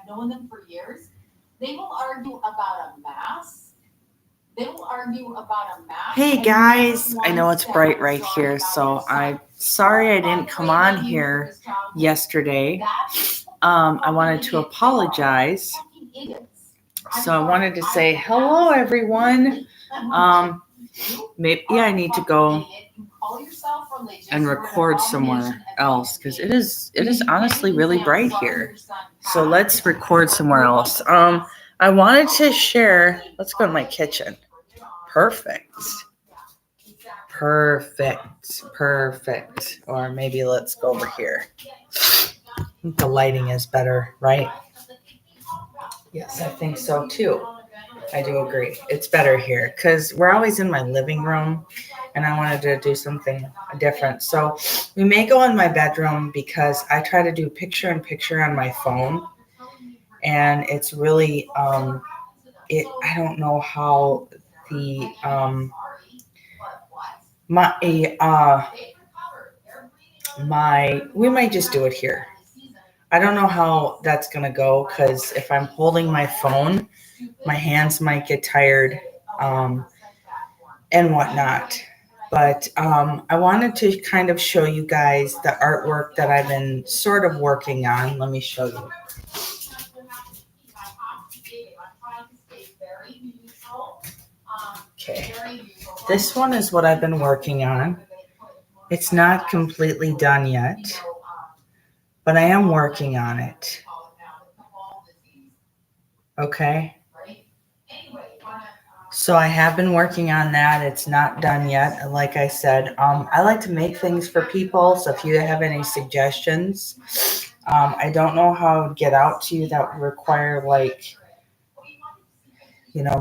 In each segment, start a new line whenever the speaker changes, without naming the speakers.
known them for years, they will argue about a mask. They will argue about a mask. Hey guys, I know it's bright right here, so I'm sorry I didn't come on here yesterday. I wanted to apologize. So I wanted to say hello, everyone. Maybe I need to go and record somewhere else because it is honestly really bright here. So let's record somewhere else. I wanted to share. Let's go to my kitchen. Perfect. Or maybe let's go over here. I think the lighting is better, right? Yes, I think so too. I do agree. It's better here because we're always in my living room and I wanted to do something different. So we may go in my bedroom because I try to do picture in picture on my phone. And it's really, I don't know how the, we might just do it here. I don't know how that's going to go because if I'm holding my phone, my hands might get tired and whatnot. But I wanted to kind of show you guys the artwork that I've been sort of working on. Let me show you. Okay. This one is what I've been working on. It's not completely done yet, but I am working on it. Okay. So I have been working on that. It's not done yet. Like I said, I like to make things for people. So if you have any suggestions, I don't know how to get out to you that would require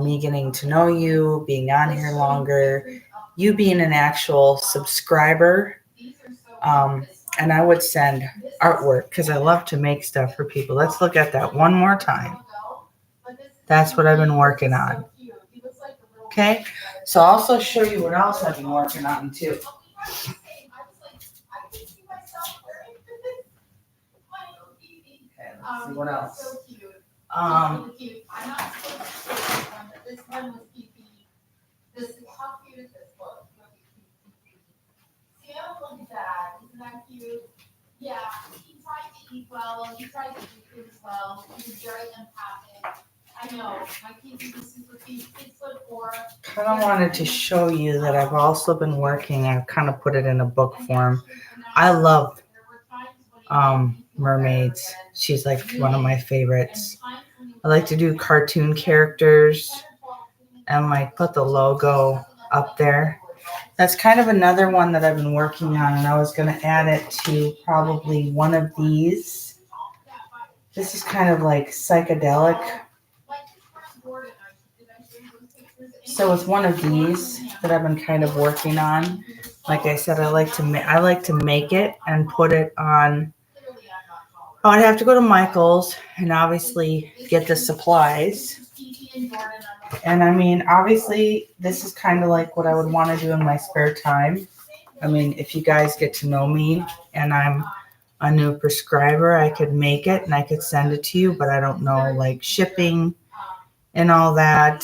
me getting to know you, being on here longer, you being an actual subscriber. And I would send artwork because I love to make stuff for people. Let's look at that one more time. That's what I've been working on. Okay, so I'll also show you what else I've been working on too. Okay, let's see what else. This one was This is how cute is this book? See, look at that. Isn't that cute? Yeah, he tried to eat well. He tried to do things well. He was very empathic. I know. My kids are super cute. 6'4". Kind of wanted to show you that I've also been working. I've kind of put it in a book form. I love mermaids. She's like one of my favorites. I like to do cartoon characters and put the logo up there. That's kind of another one that I've been working on, and I was going to add it to probably one of these. This is kind of like psychedelic. So it's one of these that I've been kind of working on. Like I said, I like to make it and put it on. Oh, I'd have to go to Michael's and obviously get the supplies. And I mean, obviously, this is kind of like what I would want to do in my spare time. I mean, if you guys get to know me and I'm a new prescriber, I could make it and I could send it to you, but I don't know, shipping and all that.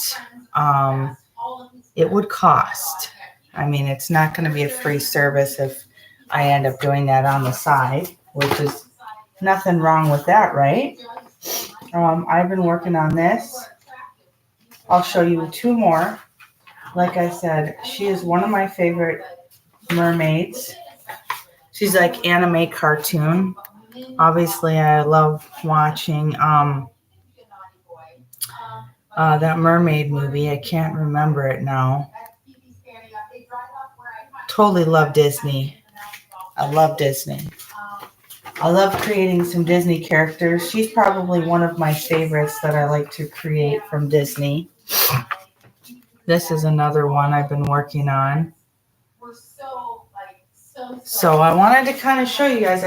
It would cost. I mean, it's not going to be a free service if I end up doing that on the side, which is nothing wrong with that, right? I've been working on this. I'll show you two more. Like I said, she is one of my favorite mermaids. She's like anime cartoon. Obviously, I love watching that mermaid movie. I can't remember it now. Totally love Disney. I love Disney. I love creating some Disney characters. She's probably one of my favorites that I like to create from Disney. This is another one I've been working on. So I wanted to kind of show you guys.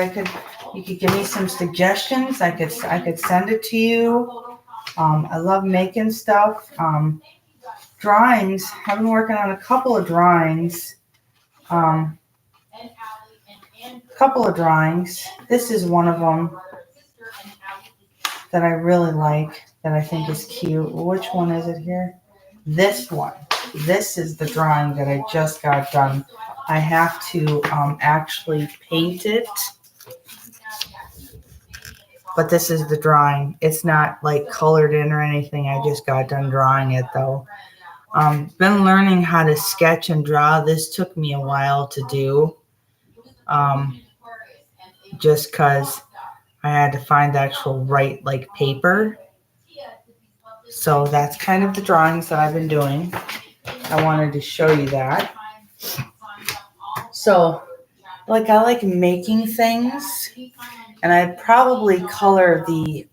You could give me some suggestions. I could send it to you. I love making stuff. Drawings. I've been working on a couple of drawings. This is one of them that I really like, that I think is cute. Which one is it here? This one. This is the drawing that I just got done. I have to actually paint it. But this is the drawing. It's not like colored in or anything. I just got done drawing it though. Been learning how to sketch and draw. This took me a while to do. Just because I had to find the actual right like paper. So that's kind of the drawings that I've been doing. I wanted to show you that. So like I like making things, and I'd probably color the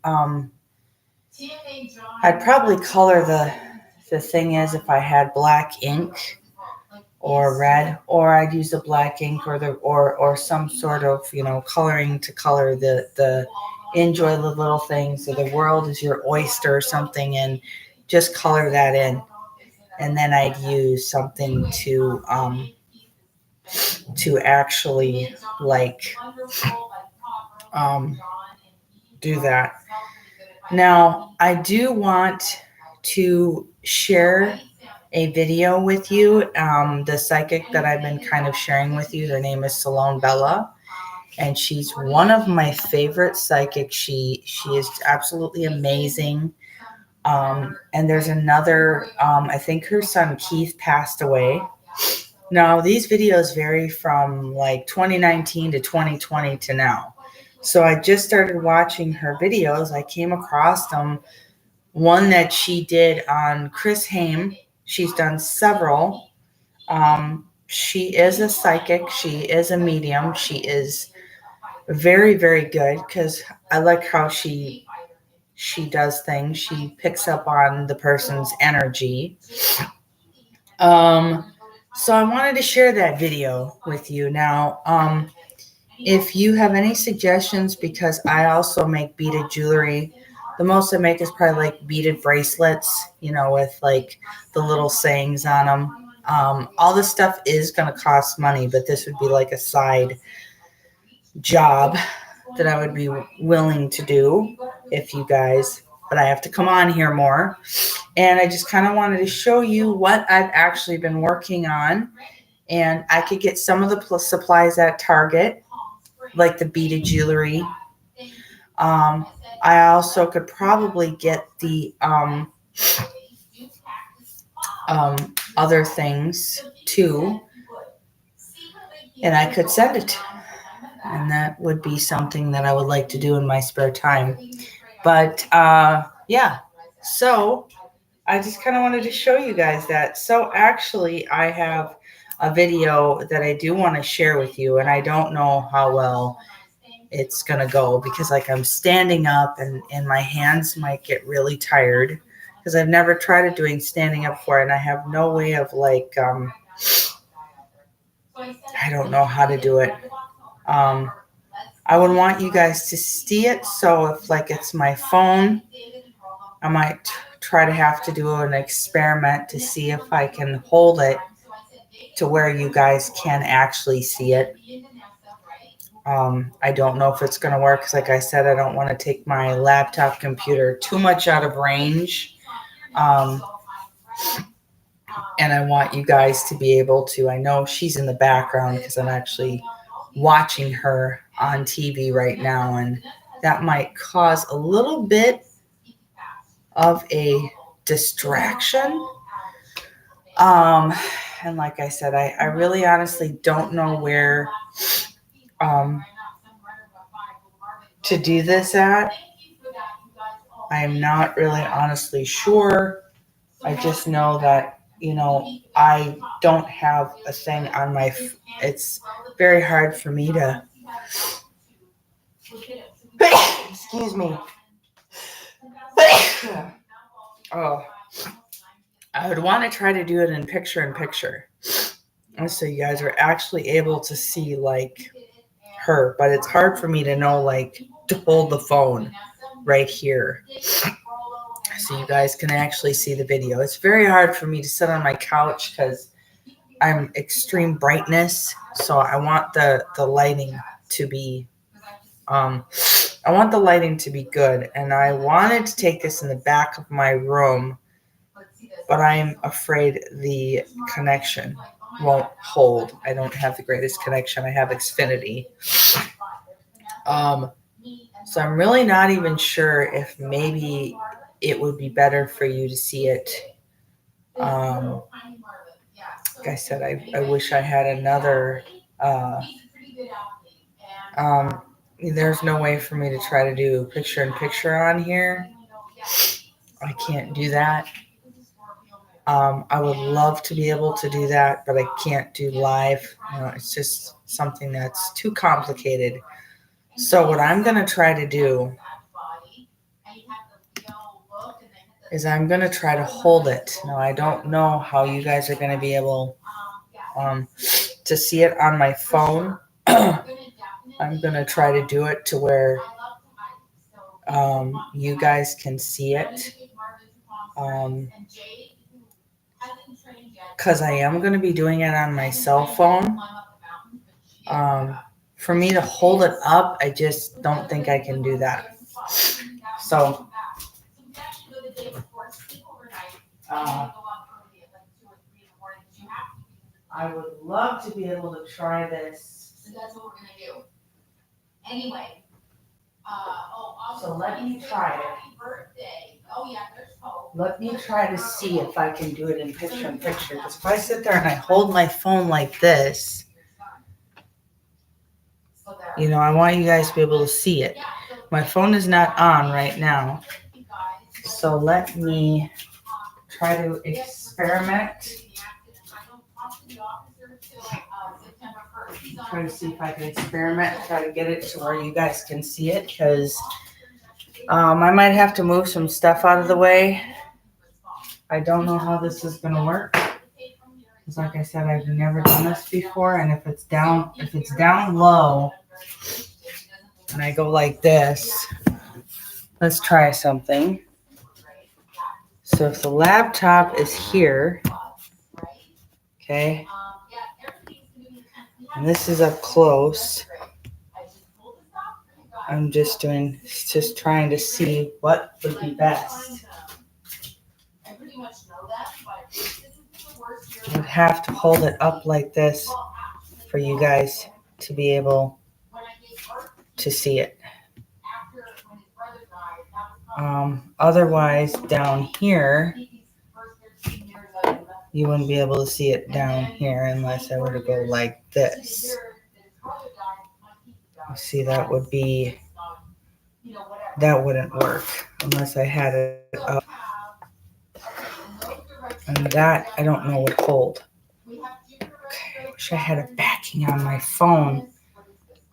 the thing is if I had black ink or red, or I'd use the black ink or some sort of, coloring to color the enjoy the little things, or the world is your oyster or something, and just color that in. And then I'd use something to actually like do that. Now, I do want to share a video with you. The psychic that I've been kind of sharing with you, her name is Salone Bella, and she's one of my favorite psychics. She is absolutely amazing. And there's another, I think her son Keith passed away. Now, these videos vary from like 2019 to 2020 to now. So I just started watching her videos. I came across them. One that she did on Chris Haim. She's done several. She is a psychic. She is a medium. She is very, very good, because I like how she does things. She picks up on the person's energy. So I wanted to share that video with you. Now, if you have any suggestions, because I also make beaded jewelry. The most I make is probably like beaded bracelets, with like the little sayings on them. All this stuff is going to cost money, but this would be like a side job that I would be willing to do but I have to come on here more. And I just kind of wanted to show you what I've actually been working on. And I could get some of the supplies at Target, like the beaded jewelry. I also could probably get the other things too, and I could send it. And that would be something that I would like to do in my spare time. But yeah, so I just kind of wanted to show you guys that. So actually, I have a video that I do want to share with you, and I don't know how well it's going to go, because like I'm standing up and my hands might get really tired, because I've never tried doing standing up before, and I have no way of like, I don't know how to do it. I would want you guys to see it. So if like it's my phone, I might try to have to do an experiment to see if I can hold it to where you guys can actually see it. I don't know if it's going to work, because like I said, I don't want to take my laptop computer too much out of range. And I want you guys to be able to, I know she's in the background because I'm actually watching her on TV right now, and that might cause a little bit of a distraction. And like I said, I really honestly don't know where to do this at. I am not really honestly sure. I just know that, I don't have a thing on my, it's very hard for me to, excuse me. Oh, I would want to try to do it in picture. So you guys are actually able to see like her, but it's hard for me to know like to hold the phone right here so you guys can actually see the video. It's very hard for me to sit on my couch because I'm extreme brightness, so I want the lighting to be I want the lighting to be good, and I wanted to take this in the back of my room, but I'm afraid the connection won't hold. I don't have the greatest connection. I have Xfinity. So I'm really not even sure if maybe it would be better for you to see it. Like I said, I wish I had another. There's no way for me to try to do picture-in-picture on here. I can't do that. I would love to be able to do that, but I can't do live. It's just something that's too complicated. So what I'm going to try to do is I'm going to try to hold it. Now, I don't know how you guys are going to be able to see it on my phone. I'm going to try to do it to where you guys can see it. Because I am going to be doing it on my cell phone. For me to hold it up, I just don't think I can do that. So, I would love to be able to try this. So that's what we're going to do. Anyway. So let me try it. Oh, yeah, there's hope. Let me try to see if I can do it in picture-in-picture. Because if I sit there and I hold my phone like this, I want you guys to be able to see it. My phone is not on right now. So let me try to experiment. Try to see if I can experiment, try to get it to where you guys can see it, because I might have to move some stuff out of the way. I don't know how this is going to work. Because like I said, I've never done this before, and if it's down low, and I go like this, let's try something. So if the laptop is here, okay, and this is up close, I'm just trying to see what would be best. I would have to hold it up like this for you guys to be able to see it. Otherwise, down here, you wouldn't be able to see it down here unless I were to go like this. You see, that wouldn't work unless I had it up. And that, I don't know, would hold. Okay, I wish I had a backing on my phone.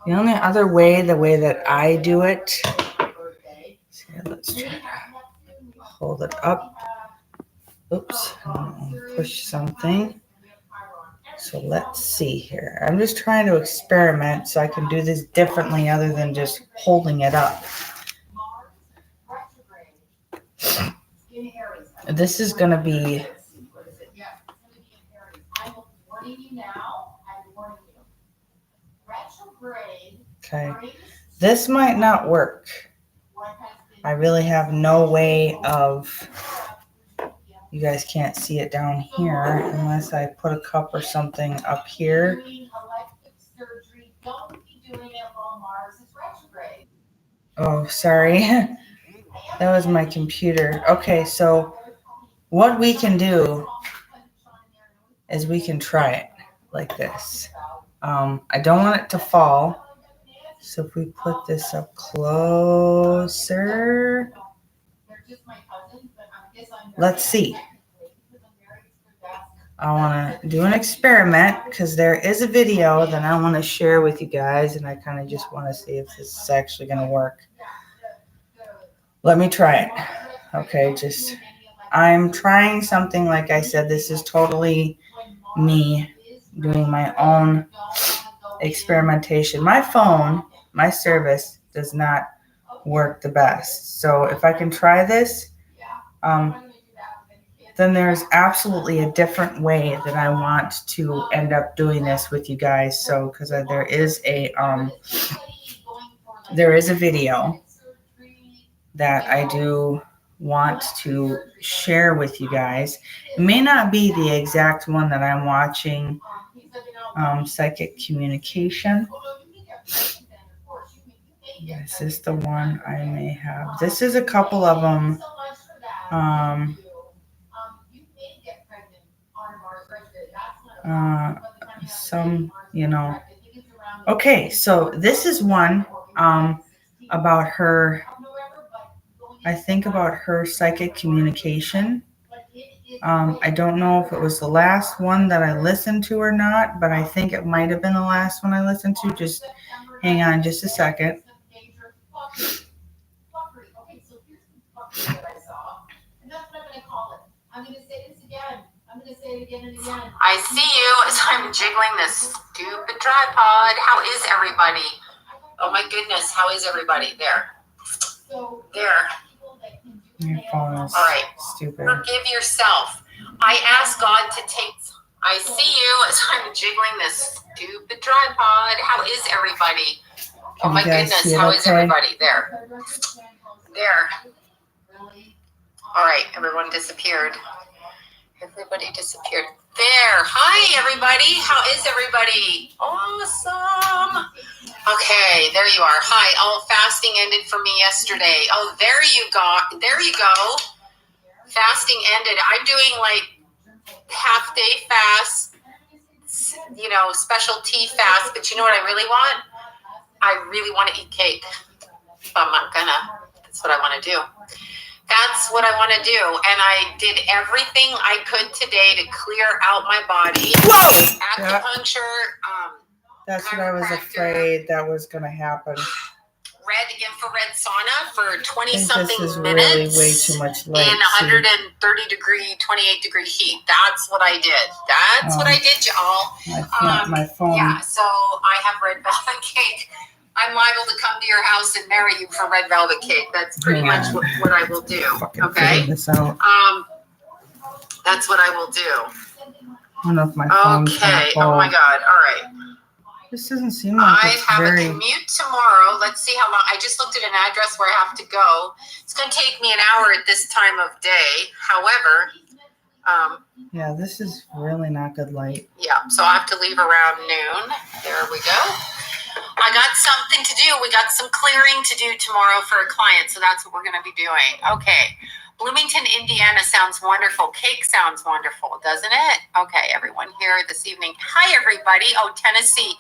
The only other way, the way that I do it, let's try to hold it up. Oops, push something. So let's see here. I'm just trying to experiment so I can do this differently other than just holding it up. This is going to be... Okay, this might not work. I really have no way of... You guys can't see it down here unless I put a cup or something up here. Oh, sorry. That was my computer. Okay, so what we can do is we can try it like this. I don't want it to fall. So if we put this up closer... Let's see. I want to do an experiment because there is a video that I want to share with you guys, and I kind of just want to see if this is actually going to work. Let me try it. Okay, I'm trying something, like I said, this is totally me doing my own experimentation. My phone, my service does not work the best. So if I can try this, then there's absolutely a different way that I want to end up doing this with you guys. So, because there is a there is a video that I do want to share with you guys. It may not be the exact one that I'm watching, psychic communication. This is the one I may have. This is a couple of them. Some, Okay, so this is one about her. I think about her psychic communication. I don't know if it was the last one that I listened to or not, but I think it might have been the last one I listened to. Just hang on just a second. I see you as I'm jiggling this stupid tripod. How is everybody? Oh my goodness, how is everybody? There. Your phone is all right. Stupid. Forgive yourself. I ask God to take. I see you as I'm jiggling this stupid tripod. How is everybody? Oh my goodness, how is everybody? There. All right, everyone disappeared. Everybody disappeared. There. Hi, everybody. How is everybody? Awesome. Okay, there you are. Hi. Oh, fasting ended for me yesterday. Oh, there you go. Fasting ended. I'm doing like half day fast, special tea fast. But you know what I really want? I really want to eat cake. But I'm not gonna. That's what I want to do. That's what I want to do. And I did everything I could today to clear out my body. Whoa! Acupuncture. That's what I was afraid that was going to happen. Infrared sauna for 20-something minutes. This is really way too much light. In 130 degree, 28 degree heat. That's what I did. That's what I did, y'all. My phone. Yeah, so I have red velvet cake. I'm liable to come to your house and marry you for red velvet cake. That's pretty much what I will do. Okay. That's what I will do. I don't know if my phone's okay. Oh my God. All right. This doesn't seem like I have a commute tomorrow. Let's see how long. I just looked at an address where I have to go. It's going to take me an hour at this time of day. However, yeah, this is really not good light. Yeah, so I have to leave around noon. There we go. I got something to do. We got some clearing to do tomorrow for a client, so that's what we're going to be doing. Okay. Bloomington, Indiana sounds wonderful. Cake sounds wonderful, doesn't it? Okay, everyone here this evening. Hi, everybody. Oh, Tennessee,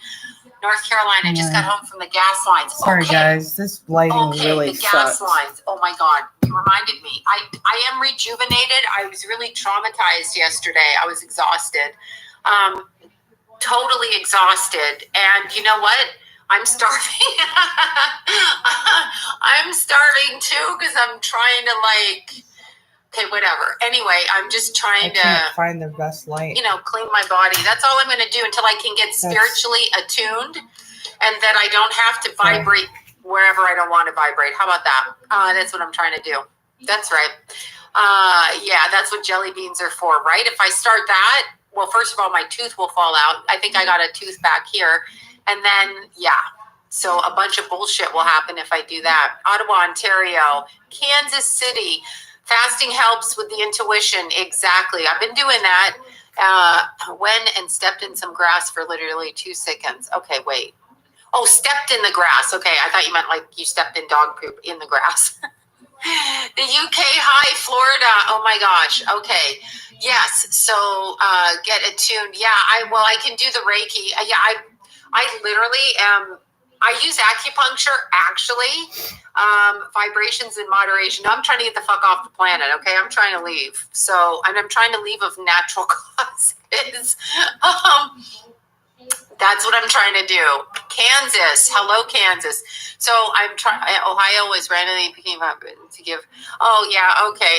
North Carolina. Just got home from the gas lines. Sorry, guys. This lighting really sucks. The gas lines. Oh, my God. You reminded me. I am rejuvenated. I was really traumatized yesterday. I was exhausted. Totally exhausted. And you know what? I'm starving. I'm starving too because I'm trying to okay, whatever. Anyway, I'm just trying to find the best light. Clean my body. That's all I'm going to do until I can get spiritually attuned and that I don't have to vibrate wherever I don't want to vibrate. How about that? That's what I'm trying to do. That's right. Yeah, that's what jelly beans are for, right? If I start that, well, first of all, my tooth will fall out. I think I got a tooth back here. And then, so a bunch of bullshit will happen if I do that. Ottawa, Ontario, Kansas City. Fasting helps with the intuition. Exactly. I've been doing that. Went and stepped in some grass for literally 2 seconds. Okay, wait. Oh, stepped in the grass. Okay, I thought you meant like you stepped in dog poop in the grass. The UK, hi, Florida. Oh my gosh. Okay. Yes. So get attuned. Yeah, I can do the Reiki. I literally am. I use acupuncture, actually. Vibrations in moderation. No, I'm trying to get the fuck off the planet, okay? I'm trying to leave. And I'm trying to leave of natural causes. That's what I'm trying to do. Kansas. Hello, Kansas. So I'm trying. Ohio is randomly picking up to give. Oh, yeah, okay.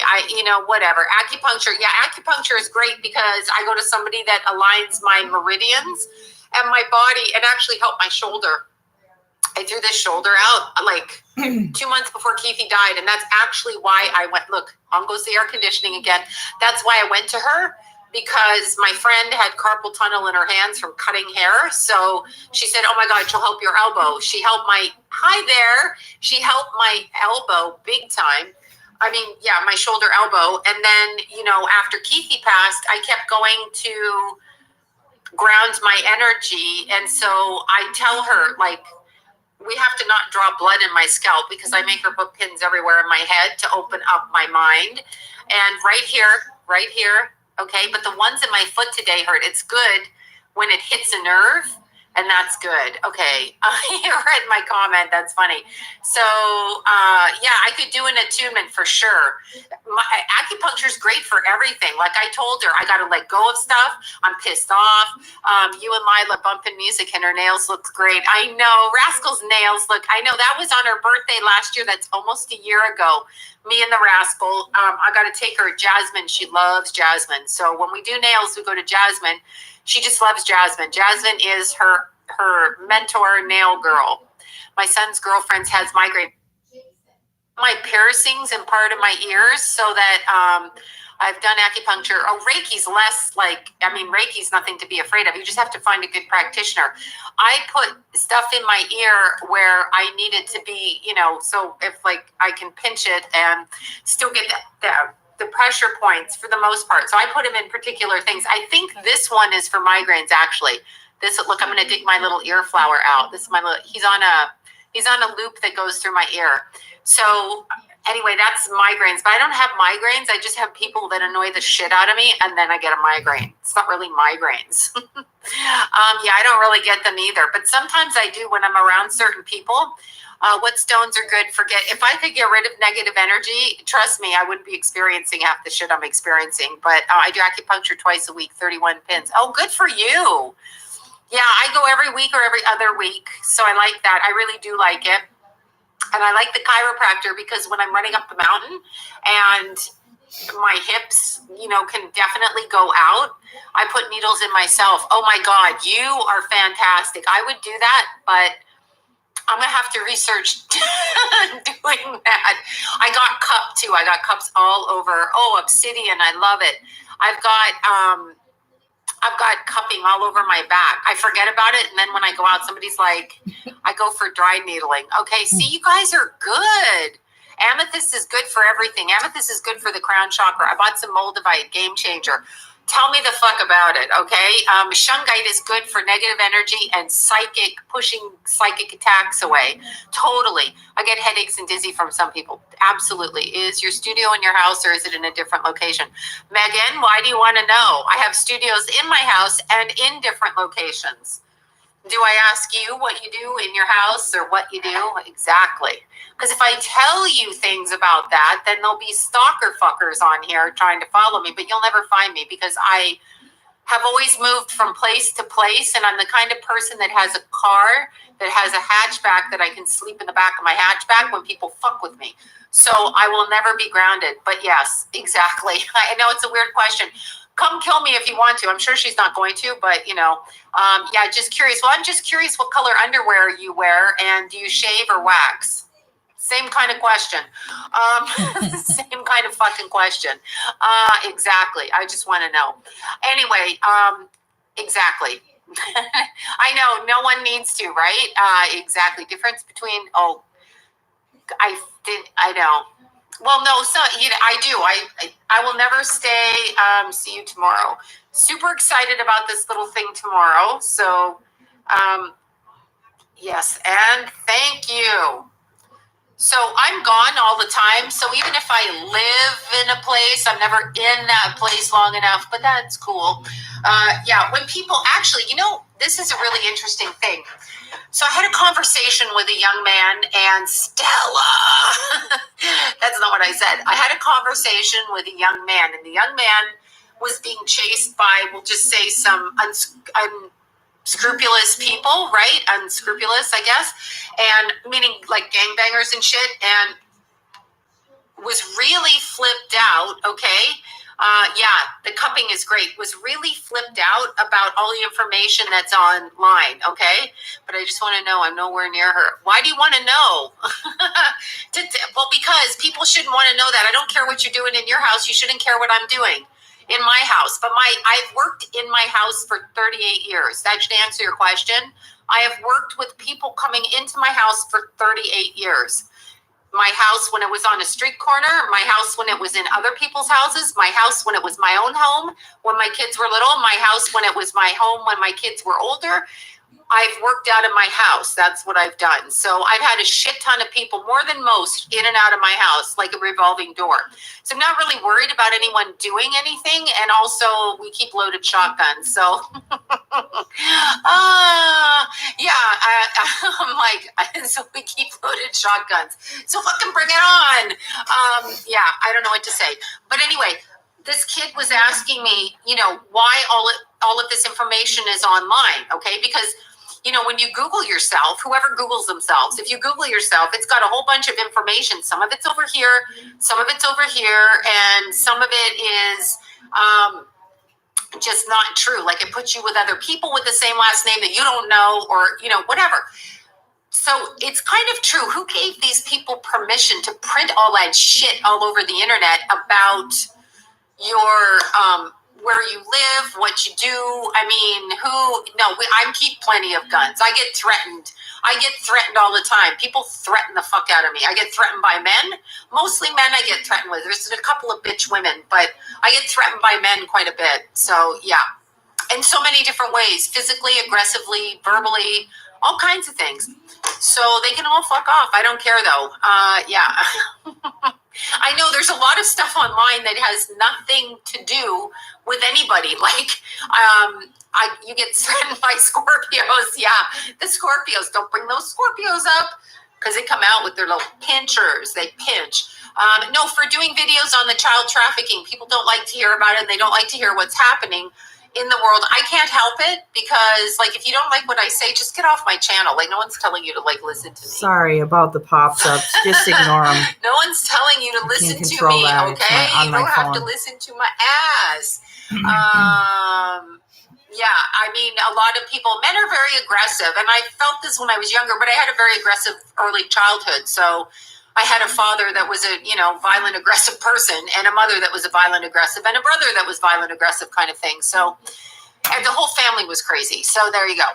Whatever. Acupuncture. Yeah, acupuncture is great because I go to somebody that aligns my meridians and my body and actually help my shoulder. I threw this shoulder out 2 months before Keefe died. And that's actually why I went, look, on goes the air conditioning again. That's why I went to her, because my friend had carpal tunnel in her hands from cutting hair. So she said, oh my God, she'll help your elbow. She helped my
Hi there. She helped my elbow big time. I mean, yeah, my shoulder elbow. And then, you know, after Keithy passed, I kept going to ground my energy. And so I tell her, like, we have to not draw blood in my scalp because I make her put pins everywhere in my head to open up my mind. And right here, okay? But the ones in my foot today hurt. It's good when it hits a nerve. And that's good. Okay. You read my comment. That's funny. So, yeah, I could do an attunement for sure. Acupuncture is great for everything. Like I told her, I got to let go of stuff. I'm pissed off. You and Lila bumping music and her nails look great. I know. Rascal's nails look, I know that was on her birthday last year. That's almost a year ago. Me and the Rascal. I got to take her. Jasmine. She loves Jasmine. So when we do nails, we go to Jasmine. She just loves Jasmine. Jasmine is her mentor nail girl. My son's girlfriend has migraine. My piercings in part of my ears so that I've done acupuncture. Oh, Reiki's less like, I mean, Reiki's nothing to be afraid of. You just have to find a good practitioner. I put stuff in my ear where I need it to be, you know, so if like I can pinch it and still get the pressure points for the most part. So I put them in particular things. I think this one is for migraines actually. This, look, I'm going to dig my little ear flower out. This is my little, he's on a loop that goes through my ear. So anyway, that's migraines, but I don't have migraines. I just have people that annoy the shit out of me and then I get a migraine. It's not really migraines. Yeah, I don't really get them either, but sometimes I do when I'm around certain people. What stones are good? Forget. If I could get rid of negative energy, trust me, I wouldn't be experiencing half the shit I'm experiencing. But I do acupuncture twice a week, 31 pins. Oh, good for you. Yeah, I go every week or every other week. So I like that. I really do like it. And I like the chiropractor because when I'm running up the mountain and my hips, you know, can definitely go out, I put needles in myself. Oh my God, you are fantastic. I would do that, but I'm going to have to research doing that. I got cup too. I got cups all over. Oh, obsidian. I love it. I've got cupping all over my back. I forget about it. And then when I go out, somebody's like, I go for dry needling. Okay. See, you guys are good. Amethyst is good for everything. Amethyst is good for the crown chakra. I bought some Moldavite, game changer. Tell me the fuck about it, okay? Shungite is good for negative energy and pushing psychic attacks away. Totally. I get headaches and dizzy from some people. Absolutely. Is your studio in your house or is it in a different location? Megan, why do you want to know? I have studios in my house and in different locations. Do I ask you what you do in your house or what you do? Exactly. Because if I tell you things about that, then there'll be stalker fuckers on here trying to follow me, but you'll never find me because I have always moved from place to place. And I'm the kind of person that has a car that has a hatchback that I can sleep in the back of my hatchback when people fuck with me. So I will never be grounded. But yes, exactly. I know it's a weird question. Come kill me if you want to. I'm sure she's not going to, but you know, yeah, just curious. Well, I'm just curious what color underwear you wear and do you shave or wax? Same kind of question. Same kind of fucking question. Exactly. I just want to know. Anyway, exactly. I know no one needs to, right? Exactly. Difference between, I know. Well, no, so you know, I do. I will never stay. See you tomorrow. Super excited about this little thing tomorrow. So, yes, and thank you. So I'm gone all the time. So even if I live in a place, I'm never in that place long enough. But that's cool. Yeah, when people actually, you know, this is a really interesting thing. So I had a conversation with a young man and Stella. That's not what I said. I had a conversation with a young man, and the young man was being chased by, we'll just say, some unscrupulous people, right? Unscrupulous, I guess. And meaning like gangbangers and shit. And was really flipped out, okay? Yeah, the cupping is great. Was really flipped out about all the information that's online, okay? But I just want to know. I'm nowhere near her. Why do you want to know? Well, because people shouldn't want to know that. I don't care what you're doing in your house. You shouldn't care what I'm doing in my house. But I've worked in my house for 38 years. That should answer your question. I have worked with people coming into my house for 38 years. My house when it was on a street corner, my house when it was in other people's houses, my house when it was my own home, when my kids were little, my house when it was my home when my kids were older. I've worked out of my house. That's what I've done. So I've had a shit ton of people, more than most, in and out of my house, like a revolving door. So I'm not really worried about anyone doing anything. And also, we keep loaded shotguns. So, I'm like, so we keep loaded shotguns. So fucking bring it on. I don't know what to say. But anyway, this kid was asking me, why all of this information is online, okay? Because when you Google yourself, whoever Googles themselves, if you Google yourself, it's got a whole bunch of information. Some of it's over here, some of it's over here, and some of it is just not true. Like it puts you with other people with the same last name that you don't know, or, whatever. So it's kind of true. Who gave these people permission to print all that shit all over the internet about your where you live, what you do? I mean, I keep plenty of guns. I get threatened. All the time. People threaten the fuck out of me. I get threatened by men. Mostly men I get threatened with. There's a couple of bitch women, but I get threatened by men quite a bit. So, yeah. In so many different ways. Physically, aggressively, verbally, all kinds of things. So they can all fuck off. I don't care, though. I know there's a lot of stuff online that has nothing to do with anybody. Like, you get threatened by Scorpios. Yeah, the Scorpios. Don't bring those Scorpios up because they come out with their little pinchers. They pinch. No, for doing videos on the child trafficking, people don't like to hear about it, and they don't like to hear what's happening in the world. I can't help it because, like, if you don't like what I say, just get off my channel. Like, no one's telling you to, like, listen to me.
Sorry about the pops-ups. Just ignore them.
No one's telling you to listen to me, okay? You don't have to listen to my ass. I mean, a lot of people, men are very aggressive, and I felt this when I was younger, but I had a very aggressive early childhood, so I had a father that was a, violent, aggressive person, and a mother that was a violent, aggressive, and a brother that was violent, aggressive kind of thing. So, and the whole family was crazy. So there you go.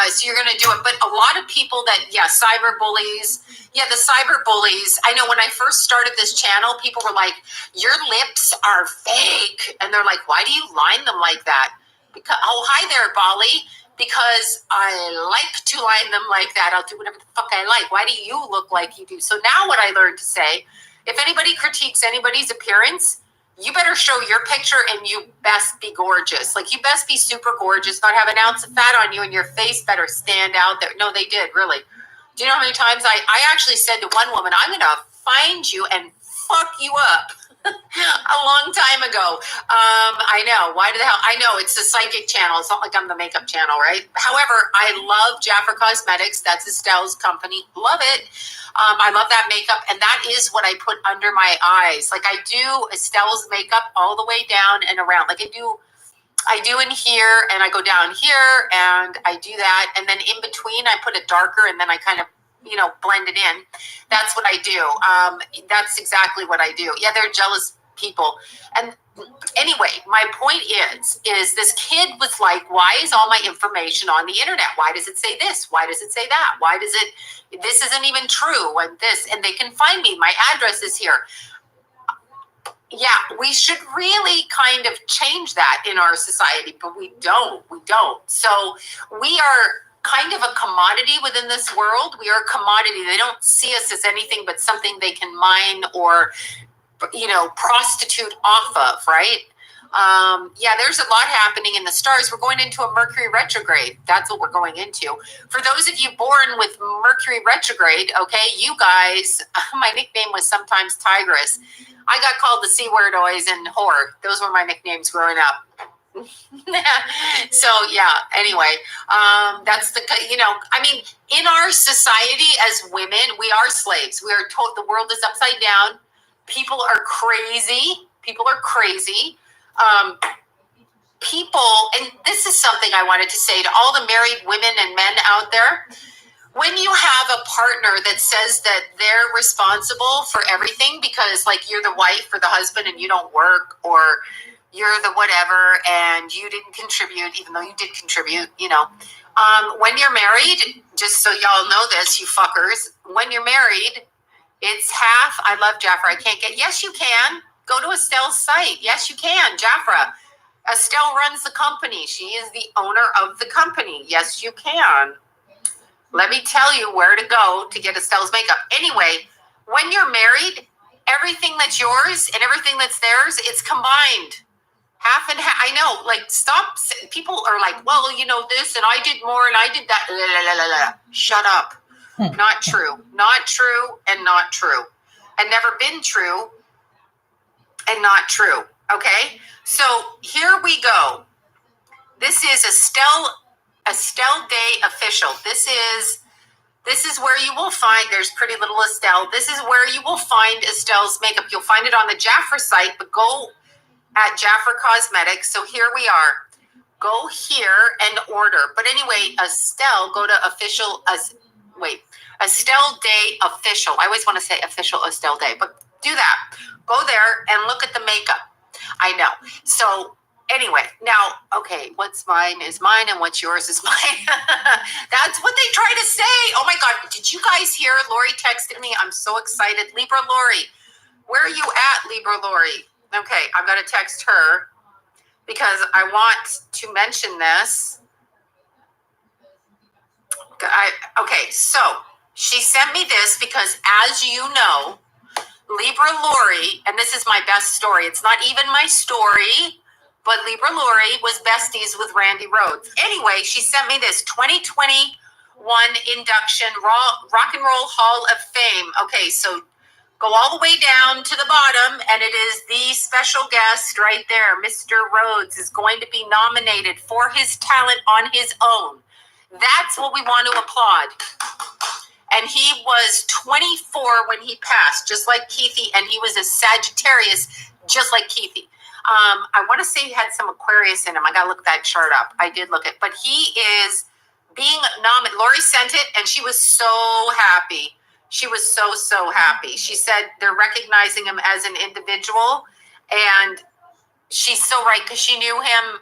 So you're going to do it. But a lot of people that, cyber bullies. Yeah, the cyber bullies. I know when I first started this channel, people were like, your lips are fake. And they're like, why do you line them like that? Because, hi there, Bali. Because I like to line them like that. I'll do whatever the fuck I like. Why do you look like you do? So now what I learned to say, if anybody critiques anybody's appearance, you better show your picture and you best be gorgeous. Like, you best be super gorgeous, not have an ounce of fat on you, and your face better stand out there. No, they did, really. Do you know how many times I actually said to one woman, I'm going to find you and fuck you up. A long time ago. I know. Why the hell? I know it's a psychic channel. It's not like I'm the makeup channel, right? However, I love Jaffer Cosmetics. That's Estelle's company. Love it. I love that makeup. And that is what I put under my eyes. Like, I do Estelle's makeup all the way down and around. Like, I do in here, and I go down here, and I do that. And then in between, I put it darker, and then I kind of blend it in. That's what I do. That's exactly what I do. Yeah, they're jealous people. And anyway, my point is this kid was like, why is all my information on the internet? Why does it say this? Why does it say that? Why does this isn't even true, and this, and they can find me. My address is here. Yeah, we should really kind of change that in our society, but we don't. So we are kind of a commodity within this world. We are a commodity. They don't see us as anything but something they can mine or, prostitute off of, right? There's a lot happening in the stars. We're going into a Mercury retrograde. That's what we're going into. For those of you born with Mercury retrograde, okay, you guys, my nickname was sometimes Tigress. I got called the C-word always and whore. Those were my nicknames growing up. So anyway, that's in our society as women, we are slaves. We are told the world is upside down. People are crazy. And this is something I wanted to say to all the married women and men out there. When you have a partner that says that they're responsible for everything because, like, you're the wife or the husband and you don't work, or you're the whatever and you didn't contribute, even though you did contribute, When you're married, just so y'all know this, you fuckers, when you're married, it's half. I love Jafra. I can't get. Yes, you can. Go to Estelle's site. Yes, you can. Jafra. Estelle runs the company. She is the owner of the company. Yes, you can. Let me tell you where to go to get Estelle's makeup. Anyway, when you're married, everything that's yours and everything that's theirs, it's combined. Half and half. I know, like, stop. People are like, well, you know, this and I did more and I did that. La, la, la, la. Shut up. Not true. Not true and not true. And never been true and not true. Okay? So here we go. This is Estelle Day Official. This is where you will find, there's Pretty Little Estelle. This is where you will find Estelle's makeup. You'll find it on the Jafra site, but go at Jafra Cosmetics. So here we are. Go here and order. But anyway, Estelle, go to Estelle Day Official. I always want to say Official Estelle Day, but do that. Go there and look at the makeup. I know. So anyway, now, okay, what's mine is mine and what's yours is mine. That's what they try to say. Oh my God, did you guys hear? Lori texted me. I'm so excited. Libra Lori, where are you at, Libra Lori? Okay, I've got to text her because I want to mention this. Okay, so she sent me this because, as you know, Libra Lori, and this is my best story. It's not even my story, but Libra Lori was besties with Randy Rhoads. Anyway, she sent me this 2021 induction Rock and Roll Hall of Fame. Okay, so go all the way down to the bottom, and it is the special guest right there. Mr. Rhoads is going to be nominated for his talent on his own. That's what we want to applaud. And he was 24 when he passed, just like Keithy, and he was a Sagittarius, just like Keithy. I want to say he had some Aquarius in him. I got to look that chart up. I did look it. But he is being nominated. Lori sent it, and she was so happy. She was so, so happy. She said they're recognizing him as an individual, and she's so right because she knew him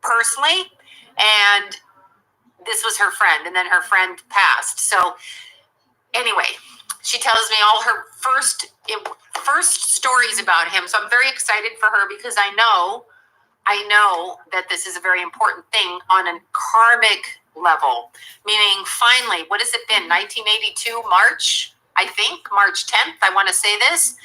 personally, and this was her friend, and then her friend passed. So anyway, she tells me all her first stories about him. So I'm very excited for her because I know that this is a very important thing on a karmic level, meaning finally, what has it been? 1982, March, I think, March 10th. I want to say this,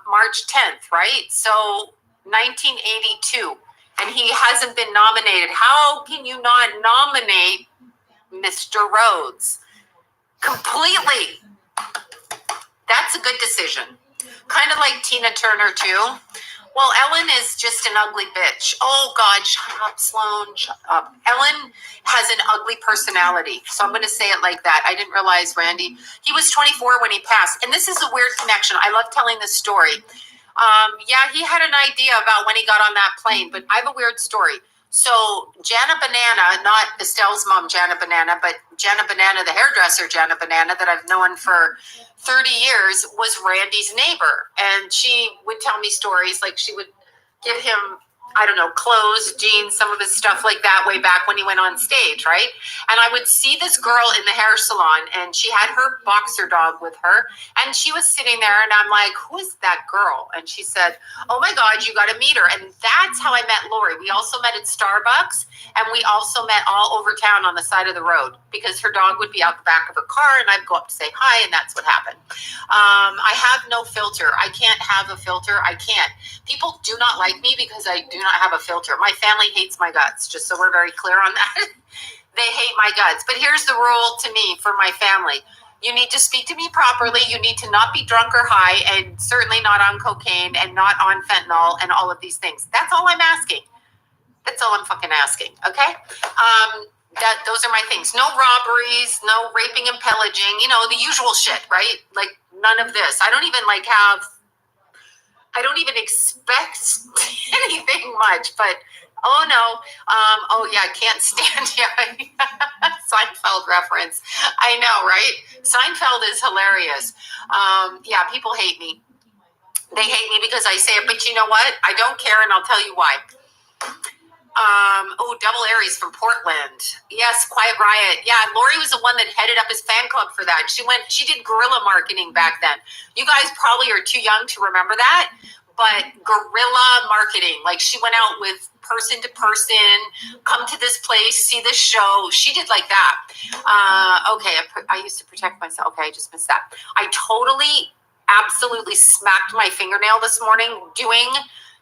March 10th, right? So 1982, and he hasn't been nominated. How can you not nominate Mr. Rhoads? Completely. That's a good decision. Kind of like Tina Turner, too. Well, Ellen is just an ugly bitch. Oh, God, shut up, Sloan. Shut up. Ellen has an ugly personality. So I'm going to say it like that. I didn't realize Randy. He was 24 when he passed. And this is a weird connection. I love telling this story. Yeah, he had an idea about when he got on that plane, but I have a weird story. So Jana Banana, not Estelle's mom, Jana Banana, but Jana Banana, the hairdresser, Jana Banana, that I've known for 30 years, was Randy's neighbor. And she would tell me stories, like she would give him, I don't know, clothes, jeans, some of his stuff like that way back when he went on stage, right? And I would see this girl in the hair salon, and she had her boxer dog with her, and she was sitting there, and I'm like, who is that girl? And she said, oh my God, you got to meet her. And that's how I met Lori. We also met at Starbucks, and we also met all over town on the side of the road because her dog would be out the back of her car, and I'd go up to say hi, and that's what happened. I have no filter. I can't have a filter. I can't. People do not like me because I do not have a filter. My family hates my guts, just so we're very clear on that. They hate my guts. But here's the rule to me for my family. You need to speak to me properly. You need to not be drunk or high, and certainly not on cocaine and not on fentanyl and all of these things. That's all I'm asking. That's all I'm fucking asking, okay? Those are my things. No robberies, no raping and pillaging, you know, the usual shit, right? Like none of this. I don't even expect anything much, but oh no. Oh yeah, I can't stand you. Seinfeld reference. I know, right? Seinfeld is hilarious. Yeah, people hate me. They hate me because I say it, but you know what? I don't care, and I'll tell you why. Double Aries from Portland. Yes, Quiet Riot. Yeah, Lori was the one that headed up his fan club for that. She did guerrilla marketing back then. You guys probably are too young to remember that, but guerrilla marketing. Like she went out with person to person, come to this place, see this show. She did like that. Okay, I used to protect myself. Okay, I just missed that. I totally, absolutely smacked my fingernail this morning doing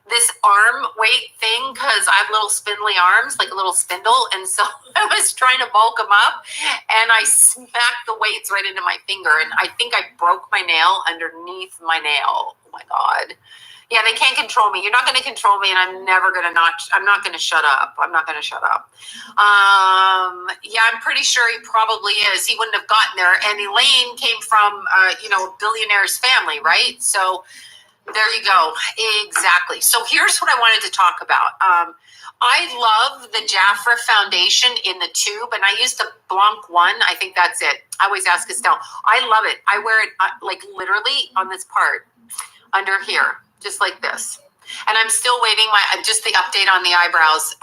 this arm weight thing because I have little spindly arms, like a little spindle. And so I was trying to bulk them up and I smacked the weights right into my finger. And I think I broke my nail underneath my nail. Oh my God. Yeah, they can't control me. You're not going to control me, and I'm not going to shut up. I'm not going to shut up. Yeah, I'm pretty sure he probably is. He wouldn't have gotten there. And Elaine came from, a billionaire's family, right? So there you go. Exactly. So here's what I wanted to talk about. I love the Jafra Foundation in the tube, and I use the Blanc one. I think that's it. I always ask Estelle. I love it. I wear it like literally on this part under here. Just like this. And I'm still waiting just the update on the eyebrows.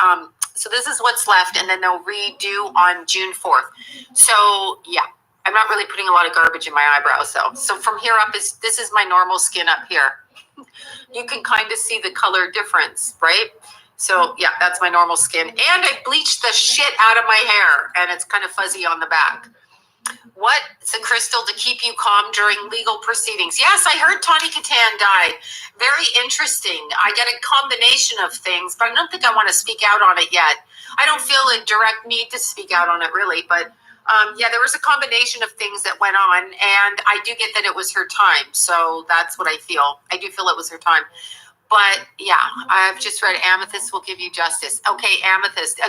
So this is what's left, and then they'll redo on June 4th. So yeah, I'm not really putting a lot of garbage in my eyebrows though. So from here up this is my normal skin up here. You can kind of see the color difference, right? So yeah, that's my normal skin. And I bleached the shit out of my hair, and it's kind of fuzzy on the back. What's a crystal to keep you calm during legal proceedings? Yes, I heard Tawny Katan died. Very interesting. I get a combination of things, but I don't think I want to speak out on it yet. I don't feel a direct need to speak out on it really, but yeah, there was a combination of things that went on, and I do get that it was her time. So that's what I feel. I do feel it was her time. But yeah, I've just read Amethyst will give you justice. Okay, Amethyst.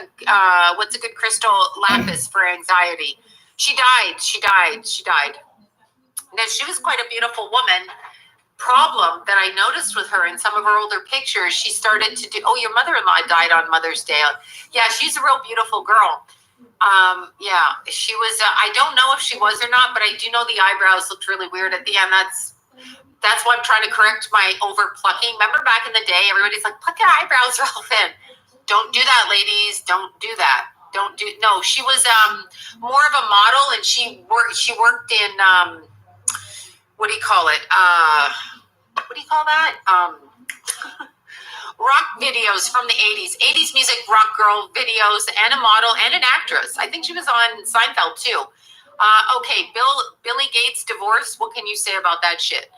What's a good crystal? Lapis for anxiety. She died. Now, she was quite a beautiful woman. Problem that I noticed with her in some of her older pictures, she started to do, your mother-in-law died on Mother's Day. Yeah, she's a real beautiful girl. Yeah, she was, I don't know if she was or not, but I do know the eyebrows looked really weird at the end. That's why I'm trying to correct my over plucking. Remember back in the day, everybody's like, pluck your eyebrows real thin. Don't do that, ladies. Don't do that. No, she was more of a model, and she worked in what do you call it? What do you call that? Rock videos from the 80s. 80s music rock girl videos, and a model and an actress. I think she was on Seinfeld too. Okay, Billy Gates divorce. What can you say about that shit?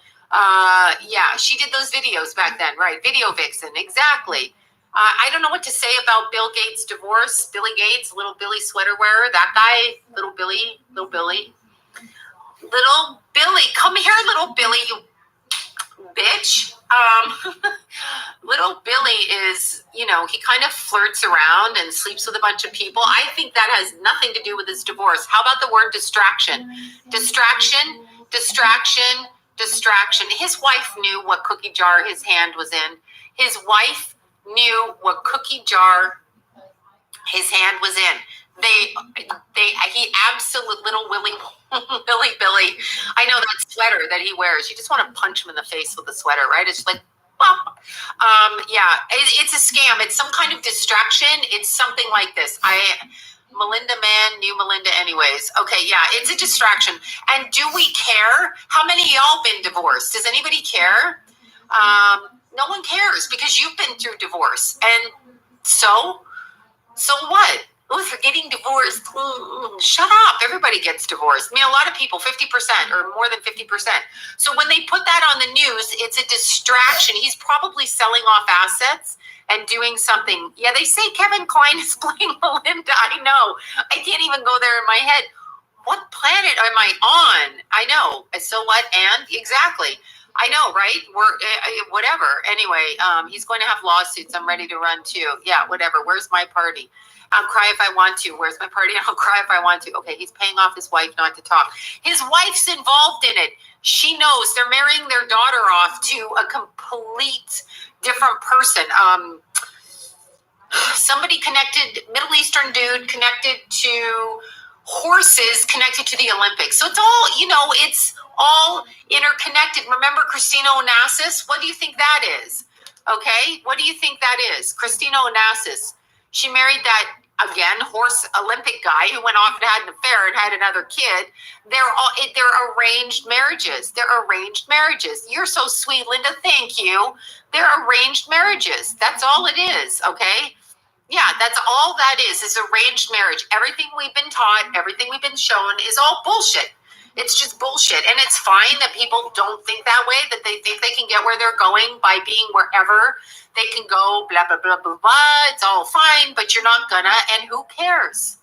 Yeah, she did those videos back then, right? Video vixen, exactly. I don't know what to say about Bill Gates' divorce. Billy Gates, little Billy sweater wearer, that guy, little Billy. Little Billy, come here, little Billy, you bitch. Little Billy is, he kind of flirts around and sleeps with a bunch of people. I think that has nothing to do with his divorce. How about the word distraction? Distraction. His wife knew what cookie jar his hand was in. His wife knew what cookie jar his hand was in. He absolute little Billy. I know that sweater that he wears. You just want to punch him in the face with the sweater, right? It's like, yeah, it's a scam. It's some kind of distraction. It's something like this. Melinda Mann knew Melinda anyways. Okay, yeah, it's a distraction. And do we care? How many of y'all been divorced? Does anybody care? No one cares because you've been through divorce. And so what? Oh, if you're getting divorced, shut up. Everybody gets divorced. I mean, a lot of people, 50% or more than 50%. So when they put that on the news, it's a distraction. He's probably selling off assets and doing something. Yeah, they say Kevin Kline is playing Melinda. I know. I can't even go there in my head. What planet am I on? I know. So what? And exactly. I know, right? Whatever. Anyway, he's going to have lawsuits. I'm ready to run too. Yeah, whatever. Where's my party? I'll cry if I want to. Where's my party? I'll cry if I want to. Okay, he's paying off his wife not to talk. His wife's involved in it. She knows they're marrying their daughter off to a complete different person. Somebody connected, Middle Eastern dude connected to horses, connected to the Olympics. So it's all, it's all interconnected. Remember Christina Onassis? What do you think that is? Okay, what do you think that is? Christina Onassis. She married that, again, horse Olympic guy who went off and had an affair and had another kid. They're arranged marriages. They're arranged marriages. You're so sweet, Linda. Thank you. They're arranged marriages. That's all it is, okay? Yeah, that's all that is arranged marriage. Everything we've been taught, everything we've been shown is all bullshit. It's just bullshit. And it's fine that people don't think that way, that they think they can get where they're going by being wherever they can go, blah, blah, blah, blah, blah. It's all fine, but you're not gonna, and who cares?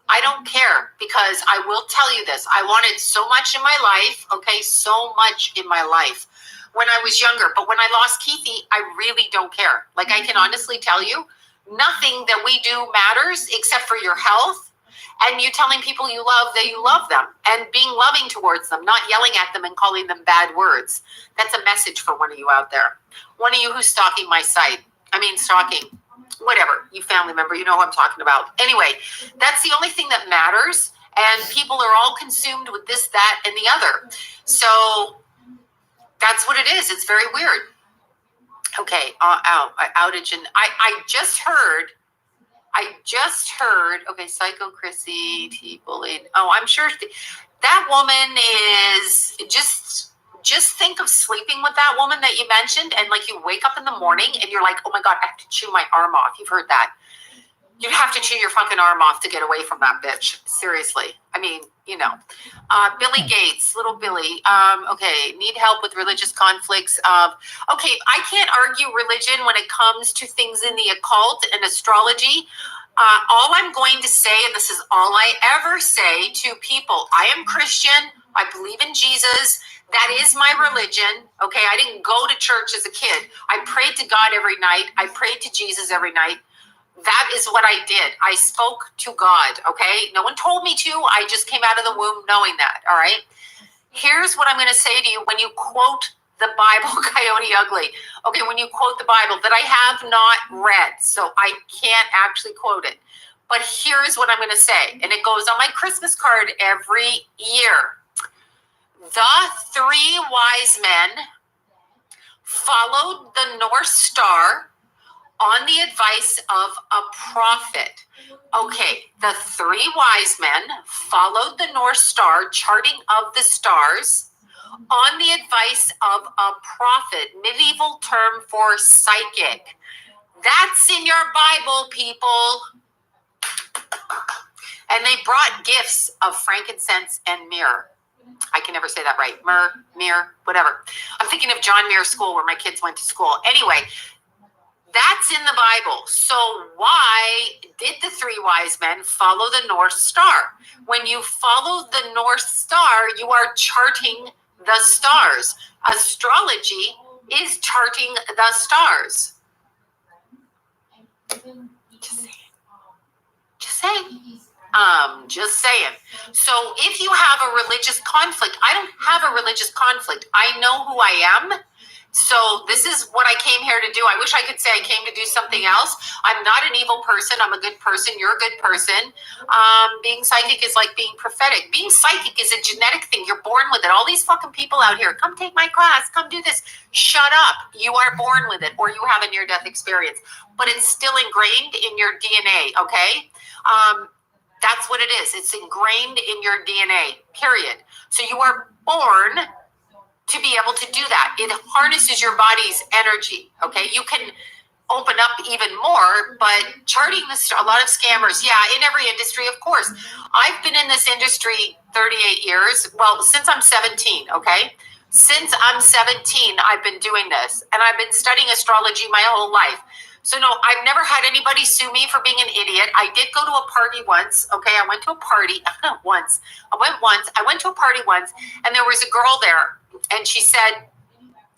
I don't care, because I will tell you this. I wanted so much in my life, okay, so much in my life when I was younger. But when I lost Keithy, I really don't care. Like, I can honestly tell you, nothing that we do matters except for your health and you telling people you love that you love them and being loving towards them, not yelling at them and calling them bad words. That's a message for one of you out there. One of you who's stalking my site. Stalking, whatever, you family member, you know who I'm talking about. Anyway, that's the only thing that matters. And people are all consumed with this, that, and the other. So that's what it is. It's very weird. Okay, outage. And I just heard, okay, Psycho Chrissy, T-bullied. Oh, I'm sure that woman is just think of sleeping with that woman that you mentioned. And like you wake up in the morning and you're like, oh my God, I have to chew my arm off. You've heard that. You have to chew your fucking arm off to get away from that bitch. Seriously. Billy Gates, little Billy. Okay, need help with religious conflicts. Okay, I can't argue religion when it comes to things in the occult and astrology. All I'm going to say, and this is all I ever say to people, I am Christian. I believe in Jesus. That is my religion. Okay, I didn't go to church as a kid. I prayed to God every night. I prayed to Jesus every night. That is what I did. I spoke to God, okay? No one told me to. I just came out of the womb knowing that, all right? Here's what I'm going to say to you when you quote the Bible, Coyote Ugly. Okay, when you quote the Bible that I have not read, so I can't actually quote it. But here's what I'm going to say, and it goes on my Christmas card every year. The three wise men followed the North Star on the advice of a prophet. Okay, the three wise men followed the North Star, charting of the stars, on the advice of a prophet, medieval term for psychic. That's in your Bible, people. And they brought gifts of frankincense and myrrh. I can never say that right. Myrrh, whatever. I'm thinking of John Muir School where my kids went to school. Anyway, that's in the Bible. So why did the three wise men follow the North Star? When you follow the North Star, you are charting the stars. Astrology is charting the stars. Just saying. So if you have a religious conflict, I don't have a religious conflict. I know who I am. So this is what I came here to do. I wish I could say I came to do something else. I'm not an evil person. I'm a good person. You're a good person. Being psychic is like being prophetic. Being psychic is a genetic thing. You're born with it. All these fucking people out here, come take my class, come do this. Shut up. You are born with it, or you have a near-death experience. But it's still ingrained in your DNA, okay? That's what it is. It's ingrained in your DNA, period. So you are born to be able to do that. It harnesses your body's energy, okay? You can open up even more, but charting a lot of scammers, yeah, in every industry, of course. I've been in this industry 38 years. Well, since I'm 17, okay? Since I'm 17, I've been doing this, and I've been studying astrology my whole life. So no, I've never had anybody sue me for being an idiot. I did go to a party once, okay? I went to a party once. I went to a party once, and there was a girl there, and she said,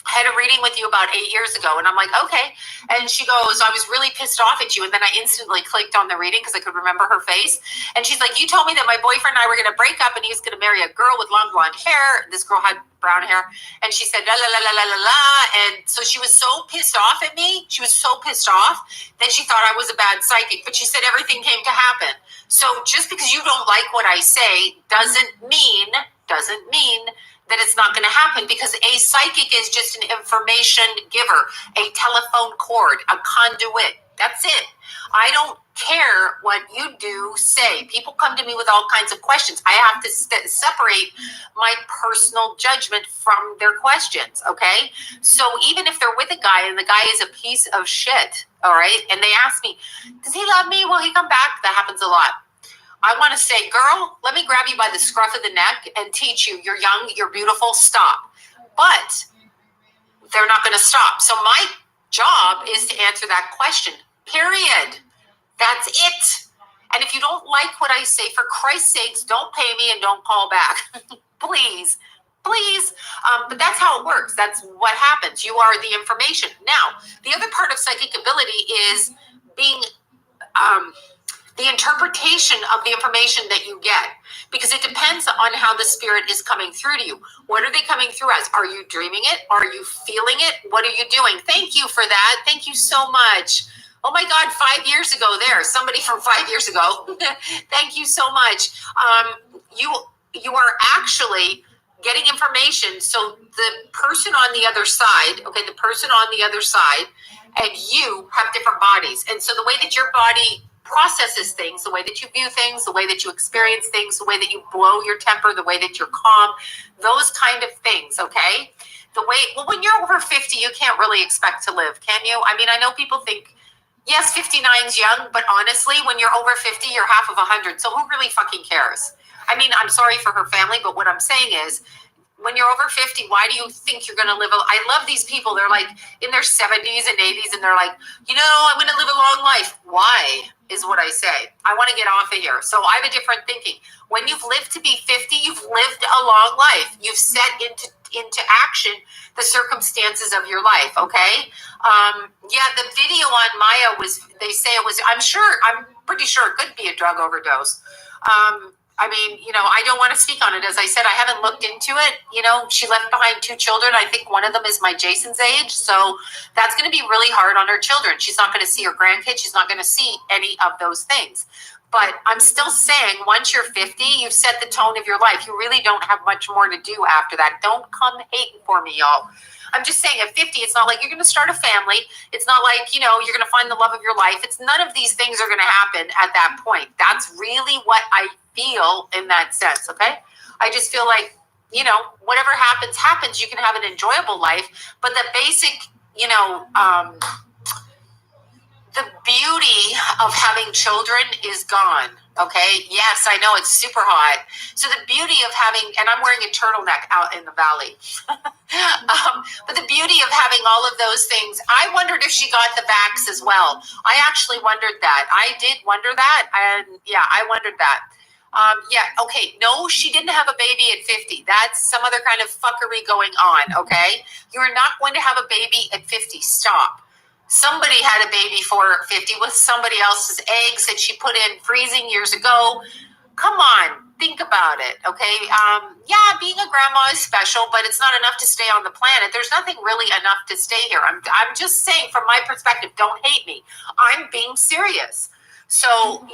I had a reading with you about 8 years ago. And I'm like, okay. And she goes, I was really pissed off at you. And then I instantly clicked on the reading because I could remember her face. And she's like, you told me that my boyfriend and I were going to break up and he was going to marry a girl with long blonde hair. This girl had brown hair. And she said, la, la, la, la, la, la, la. And so she was so pissed off at me. She was so pissed off that she thought I was a bad psychic. But she said everything came to happen. So just because you don't like what I say doesn't mean that it's not going to happen, because a psychic is just an information giver, a telephone cord, a conduit. That's it. I don't care what you do, say. People come to me with all kinds of questions. I have to separate my personal judgment from their questions, okay? So even if they're with a guy and the guy is a piece of shit, all right, and they ask me, does he love me? Will he come back? That happens a lot. I want to say, girl, let me grab you by the scruff of the neck and teach you. You're young, you're beautiful, stop. But they're not going to stop. So my job is to answer that question, period. That's it. And if you don't like what I say, for Christ's sakes, don't pay me and don't call back. Please. But that's how it works. That's what happens. You are the information. Now, the other part of psychic ability is being the interpretation of the information that you get, because it depends on how the spirit is coming through to you. What are they coming through as? Are you dreaming it? Are you feeling it? What are you doing? Thank you for that. Thank you so much. Oh my God, 5 years ago there, somebody from 5 years ago. Thank you so much. You are actually getting information. So the person on the other side, the person on the other side and you have different bodies. And so the way that your body processes things, the way that you view things, the way that you experience things, the way that you blow your temper, the way that you're calm, those kind of things, okay? When you're over 50, you can't really expect to live, can you? I mean, I know people think, yes, 59 is young, but honestly, when you're over 50, you're half of 100. So who really fucking cares? I mean, I'm sorry for her family, but what I'm saying is, when you're over 50, why do you think you're going to live? I love these people. They're like in their 70s and 80s, and they're like, I'm going to live a long life. Why is what I say. I want to get off of here. So I have a different thinking. When you've lived to be 50, you've lived a long life. You've set into action the circumstances of your life, okay? The video on Maya they say it was, I'm pretty sure it could be a drug overdose. I don't want to speak on it. As I said, I haven't looked into it. She left behind 2 children. I think one of them is my Jason's age. So that's going to be really hard on her children. She's not going to see her grandkids. She's not going to see any of those things. But I'm still saying, once you're 50, you've set the tone of your life. You really don't have much more to do after that. Don't come hating for me, y'all. I'm just saying, at 50, it's not like you're going to start a family. It's not like, you're going to find the love of your life. It's none of these things are going to happen at that point. That's really what I feel in that sense, okay? I just feel like, whatever happens. You can have an enjoyable life. But the basic, the beauty of having children is gone. Okay. Yes, I know it's super hot. So the beauty of having, and I'm wearing a turtleneck out in the valley, but the beauty of having all of those things, I wondered if she got the vax as well. I actually wondered that. I did wonder that. And yeah, I wondered that. No, she didn't have a baby at 50. That's some other kind of fuckery going on. Okay. You are not going to have a baby at 50. Stop. Somebody had a baby for 50 with somebody else's eggs that she put in freezing years ago. Come on, think about it, okay? Being a grandma is special, but it's not enough to stay on the planet. There's nothing really enough to stay here. I'm just saying, from my perspective, don't hate me. I'm being serious. So,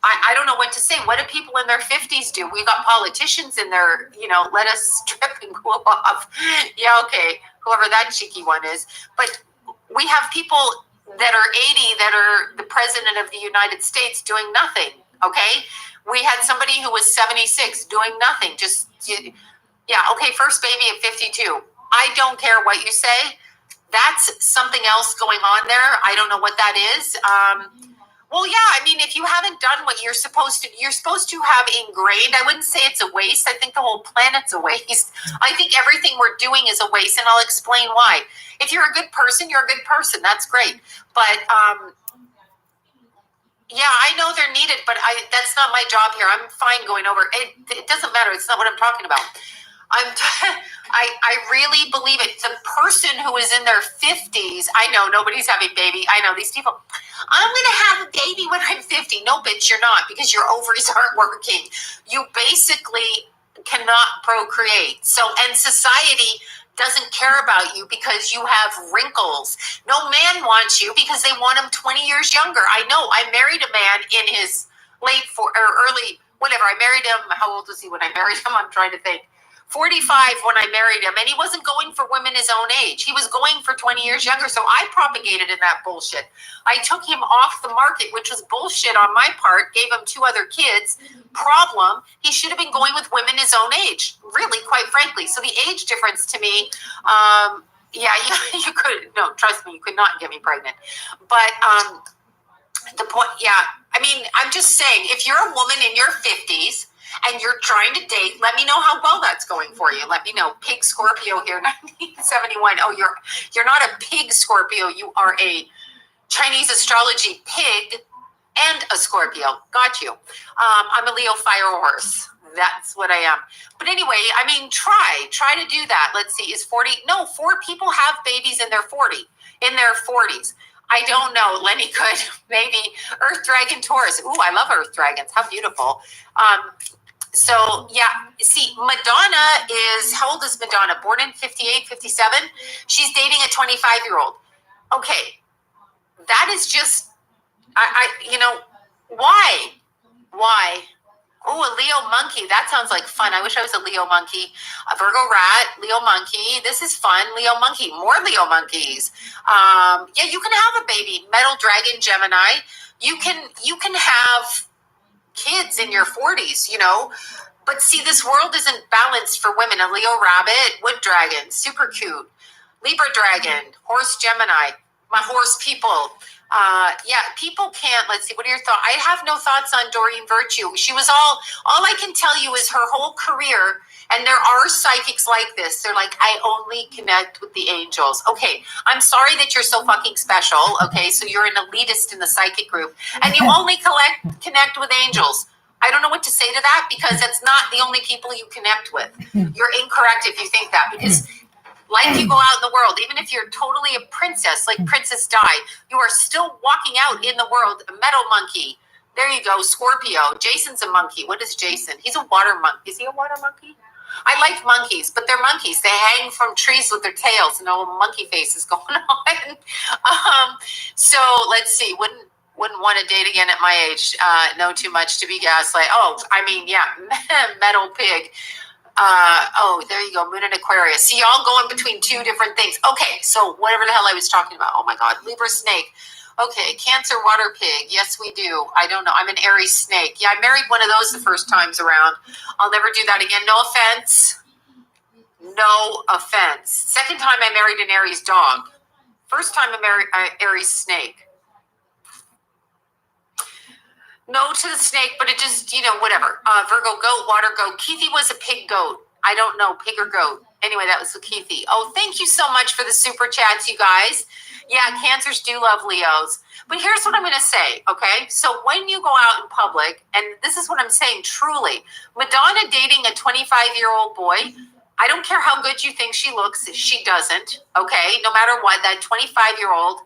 I don't know what to say. What do people in their 50s do? We got politicians in their, let us strip and cool off. Yeah, okay, whoever that cheeky one is. But we have people that are 80 that are the president of the United States doing nothing, okay? We had somebody who was 76 doing nothing. First baby at 52. I don't care what you say. That's something else going on there. I don't know what that is. If you haven't done what you're supposed to have ingrained. I wouldn't say it's a waste. I think the whole planet's a waste. I think everything we're doing is a waste, and I'll explain why. If you're a good person, you're a good person. That's great. But I know they're needed, but that's not my job here. I'm fine going over. It doesn't matter. It's not what I'm talking about. I really believe it. The person who is in their 50s, I know nobody's having baby. I know these people. I'm going to have a baby when I'm 50. No, bitch, you're not, because your ovaries aren't working. You basically cannot procreate. And society doesn't care about you because you have wrinkles. No man wants you because they want him 20 years younger. I know. I married a man in his early, whatever. I married him. How old was he when I married him? I'm trying to think. 45 when I married him, and he wasn't going for women his own age. He was going for 20 years younger, so I propagated in that bullshit. I took him off the market, which was bullshit on my part, gave him 2 other kids. Problem, he should have been going with women his own age, really, quite frankly. So the age difference to me, you could, no, trust me, you could not get me pregnant. But the point, I mean, I'm just saying, if you're a woman in your 50s, and you're trying to date, let me know how well that's going for you. Let me know. Pig Scorpio here, 1971. Oh, you're not a pig Scorpio. You are a Chinese astrology pig and a Scorpio. Got you. I'm a Leo fire horse. That's what I am. But anyway, I mean, try to do that. Let's see. Is 40? No, 4 people have babies in their 40s. I don't know. Lenny could. Maybe. Earth Dragon Taurus. Ooh, I love Earth Dragons. How beautiful. So, see, Madonna is, how old is Madonna? Born in 58, 57? She's dating a 25-year-old. Okay. That is just, why? Oh, a Leo monkey. That sounds like fun. I wish I was a Leo monkey. A Virgo rat, Leo monkey. This is fun. Leo monkey. More Leo monkeys. You can have a baby. Metal dragon, Gemini. You can have kids in your 40s, but see, this world isn't balanced for women. A Leo rabbit, wood dragon, super cute. Libra dragon, horse Gemini, my horse people. People can't, let's see, what are your thoughts? I have no thoughts on Doreen Virtue. She was all I can tell you is her whole career, and there are psychics like this. They're like, I only connect with the angels. Okay, I'm sorry that you're so fucking special, okay? So you're an elitist in the psychic group, and you only connect with angels. I don't know what to say to that, because that's not the only people you connect with. You're incorrect if you think that, because like you go out in the world, even if you're totally a princess, like Princess Di, you are still walking out in the world, a metal monkey. There you go, Scorpio. Jason's a monkey. What is Jason? He's a water monkey. Is he a water monkey? I like monkeys, but they're monkeys. They hang from trees with their tails, and all monkey faces going on. So let's see. Wouldn't want to date again at my age. Know too much to be gaslight. Oh, I mean, metal pig. There you go. Moon and Aquarius. See, y'all going between 2 different things. Okay, so whatever the hell I was talking about. Oh my God, Libra snake. Okay, Cancer water pig. Yes, we do. I don't know. I'm an Aries snake. Yeah, I married one of those the first times around. I'll never do that again. No offense. No offense. Second time I married an Aries dog. First time I married an Aries snake. No to the snake, but it just, whatever. Virgo goat, water goat. Keithy was a pig goat. I don't know, pig or goat. Anyway, that was Keithy. Oh, thank you so much for the super chats, you guys. Yeah, Cancers do love Leos. But here's what I'm going to say, okay? So when you go out in public, and this is what I'm saying, truly, Madonna dating a 25-year-old boy, I don't care how good you think she looks, she doesn't, okay? No matter what, that 25-year-old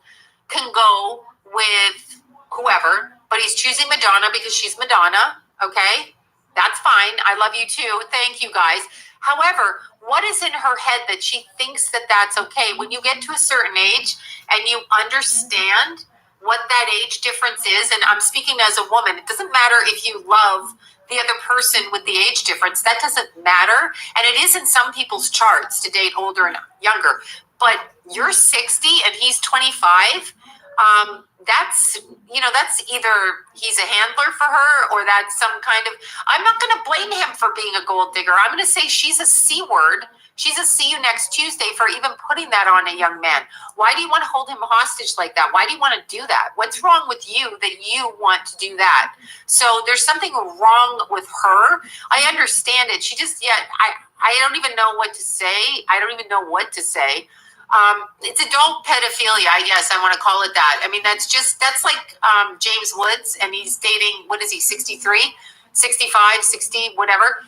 can go with whoever, but he's choosing Madonna because she's Madonna, okay? That's fine. I love you too. Thank you, guys. However, what is in her head that she thinks that that's okay? When you get to a certain age and you understand what that age difference is, and I'm speaking as a woman, it doesn't matter if you love the other person with the age difference. That doesn't matter. And it is in some people's charts to date older and younger. But you're 60 and he's 25. That's either he's a handler for her or that's some kind of, I'm not going to blame him for being a gold digger. I'm going to say she's a C word. She's a see you next Tuesday for even putting that on a young man. Why do you want to hold him hostage like that? Why do you want to do that? What's wrong with you that you want to do that? So there's something wrong with her. I understand it. She just, I don't even know what to say. I don't even know what to say. It's adult pedophilia, I guess I want to call it that. I mean, that's like James Woods, and he's dating, what is he, 63, 65, 60, whatever.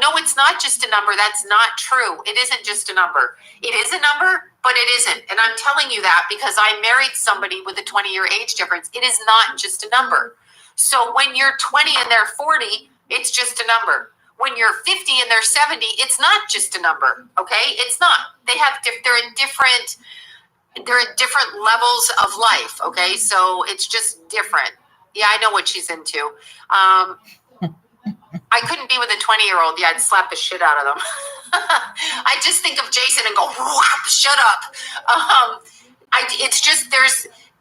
No, it's not just a number. That's not true. It isn't just a number. It is a number, but it isn't. And I'm telling you that because I married somebody with a 20-year age difference. It is not just a number. So when you're 20 and they're 40, it's just a number. When you're 50 and they're 70, it's not just a number, okay? It's not. They're in different levels of life, okay? So it's just different. Yeah, I know what she's into. I couldn't be with a 20-year-old. Yeah, I'd slap the shit out of them. I just think of Jason and go, whap, shut up.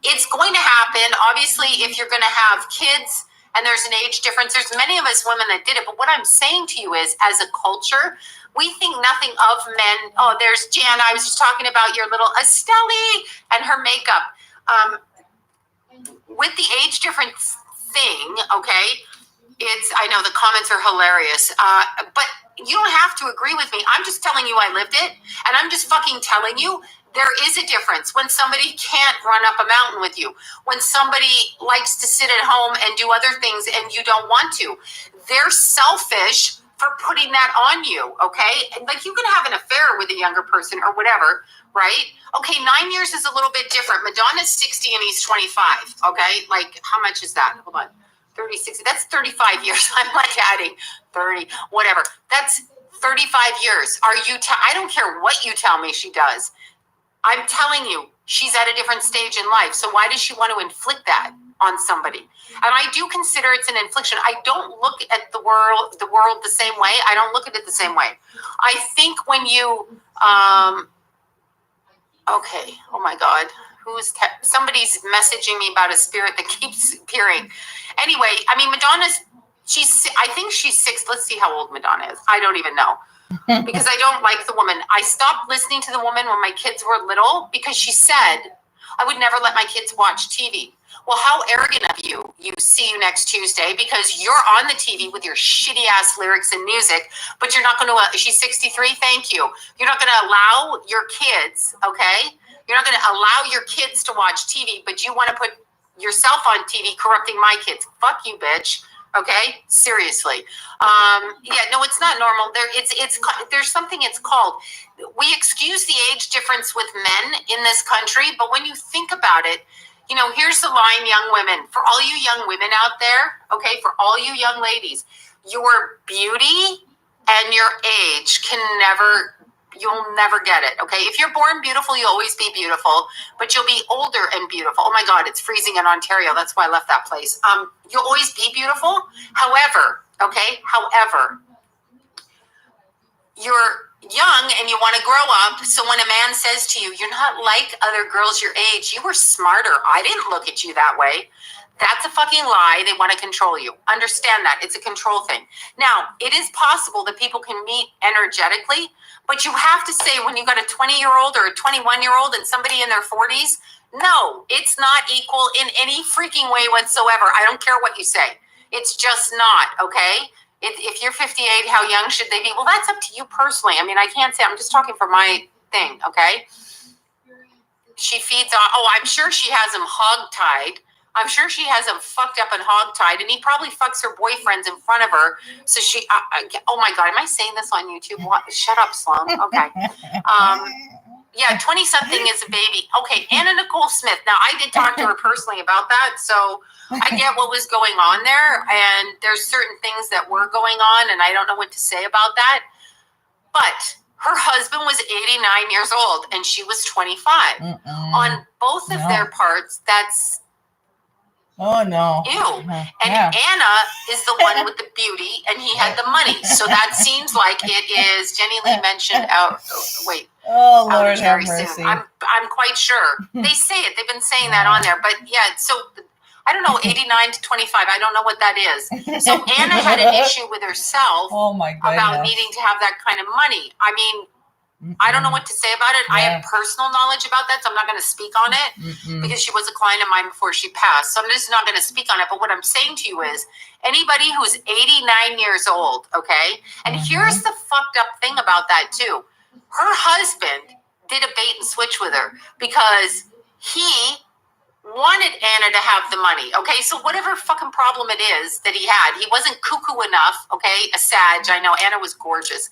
It's going to happen. Obviously, if you're going to have kids and there's an age difference, there's many of us women that did it. But what I'm saying to you is, as a culture, we think nothing of men. Oh, there's Jan. I was just talking about your little Estelle and her makeup. With the age difference thing, okay, I know the comments are hilarious, but you don't have to agree with me. I'm just telling you I lived it, and I'm just fucking telling you there is a difference when somebody can't run up a mountain with you, when somebody likes to sit at home and do other things and you don't want to. They're selfish for putting that on you, okay? Like, you can have an affair with a younger person or whatever, right? Okay, 9 years is a little bit different. Madonna's 60 and he's 25, okay? Like, how much is that? Hold on. 30, 60, that's 35 years. I'm like adding 30, whatever. That's 35 years. I don't care what you tell me she does. I'm telling you, she's at a different stage in life. So why does she want to inflict that on somebody? And I do consider it's an infliction. I don't look at the world the same way. I don't look at it the same way. I think when you, okay, oh my God. Somebody's messaging me about a spirit that keeps appearing. Anyway, I mean, I think she's 6. Let's see how old Madonna is. I don't even know. Because I don't like the woman. I stopped listening to the woman when my kids were little because she said, I would never let my kids watch TV. Well, how arrogant of you. See you next Tuesday because you're on the TV with your shitty ass lyrics and music, but you're not going to, she's 63, thank you. You're not going to allow your kids, okay? You're not going to allow your kids to watch TV, but you want to put yourself on TV corrupting my kids. Fuck you, bitch. Okay, seriously. Yeah, no, it's not normal. There's something it's called. We excuse the age difference with men in this country, but when you think about it, you know, here's the line, young women. For all you young women out there, okay, for all you young ladies, your beauty and your age you'll never get it, okay? If you're born beautiful, you'll always be beautiful, but you'll be older and beautiful. Oh my God, it's freezing in Ontario. That's why I left that place. You'll always be beautiful. However, you're young and you want to grow up. So when a man says to you, you're not like other girls your age, you were smarter. I didn't look at you that way. That's a fucking lie. They want to control you. Understand that. It's a control thing. Now, it is possible that people can meet energetically, but you have to say when you got a 20-year-old or a 21-year-old and somebody in their 40s, no, it's not equal in any freaking way whatsoever. I don't care what you say. It's just not, okay? If you're 58, how young should they be? Well, that's up to you personally. I mean, I can't say. I'm just talking for my thing, okay? She feeds on, I'm sure she has him hog-tied. I'm sure she has him fucked up and hog-tied, and he probably fucks her boyfriends in front of her. So she, oh my God, am I saying this on YouTube? What? Shut up, Sloan. Okay. Yeah, 20-something is a baby. Okay, Anna Nicole Smith. Now, I did talk to her personally about that, so I get what was going on there, and there's certain things that were going on, and I don't know what to say about that. But her husband was 89 years old, and she was 25. On both of their parts, that's...
Oh, no.
Ew. And Anna is the one with the beauty, and he had the money. So that seems like it is. Jenny Lee mentioned
Oh, Lord have mercy.
I'm quite sure. They say it. They've been saying that on there. But yeah, so I don't know, 89 to 25. I don't know what that is. So Anna had an issue with herself about needing to have that kind of money. I mean, I don't know what to say about it. I have personal knowledge about that, so I'm not going to speak on it because she was a client of mine before she passed. So I'm just not going to speak on it. But what I'm saying to you is anybody who's 89 years old, okay? And here's the fucked up thing about that too. Her husband did a bait and switch with her because he wanted Anna to have the money, okay? So whatever fucking problem it is that he had, he wasn't cuckoo enough, okay? A Sag, I know, Anna was gorgeous.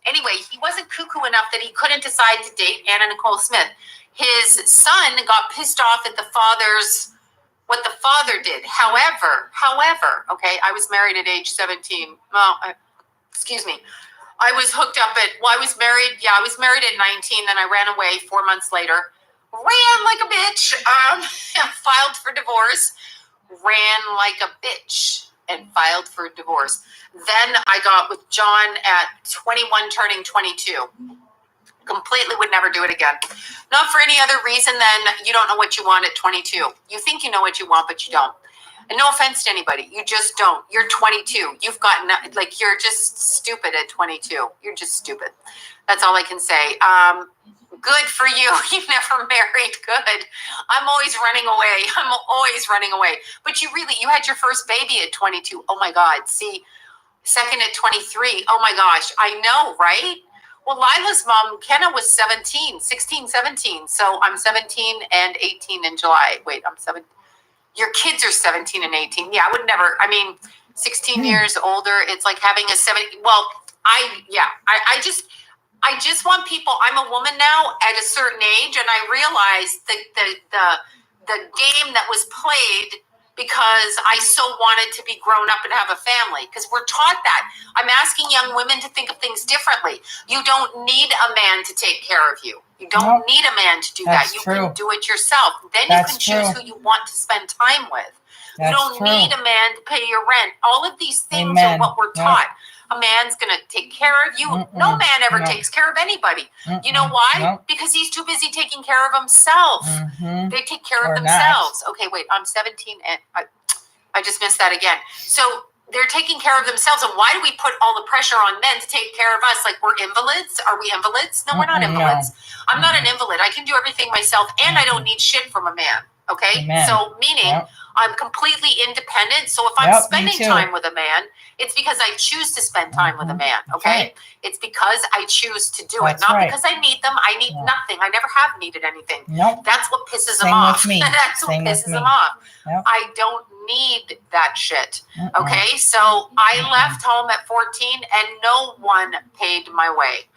Anyway, he wasn't cuckoo enough that he couldn't decide to date Anna Nicole Smith. His son got pissed off at what the father did. However, okay, I was married at age 17. Well, excuse me. I was hooked up I was married at 19, then I ran away 4 months later. Ran like a bitch, filed for divorce, ran like a bitch. and filed for divorce. Then I got with John at 21, turning 22. Completely would never do it again. Not for any other reason than you don't know what you want at 22. You think you know what you want, but you don't. And no offense to anybody, you just don't. You're 22. You've got you're just stupid at 22. You're just stupid. That's all I can say. Good for you. You never married. Good. I'm always running away. But you had your first baby at 22. Oh my God. See, second at 23. Oh my gosh. I know, right? Well, Lila's mom, Kenna, was 16, 17. So I'm 17 and 18 in July. Wait, I'm 7. Your kids are 17 and 18. Yeah, I would never. 16 years older. It's like having a 70. Well, I just want people. I'm a woman now at a certain age, and I realize the game that was played because I so wanted to be grown up and have a family. Because we're taught that. I'm asking young women to think of things differently. You don't need a man to take care of you. You don't need a man to do that. You can do it yourself. Then you can choose who you want to spend time with. You don't need a man to pay your rent. All of these things are what we're taught. A man's going to take care of you. No man ever takes care of anybody. You know why? Because he's too busy taking care of himself. They take care of themselves. Okay, wait, I'm 17 and I just missed that again. So they're taking care of themselves. And why do we put all the pressure on men to take care of us? Like we're invalids? Are we invalids? No, we're not invalids. I'm not an invalid. I can do everything myself and I don't need shit from a man. Okay?
Amen.
So meaning I'm completely independent. So if I'm spending time with a man, it's because I choose to spend time with a man. Okay? It's because I choose to do it. Not because I need them. I need nothing. I never have needed anything. That's what pisses them off. That's what pisses them off. I don't need that shit. Okay? So I left home at 14 and no one paid my way.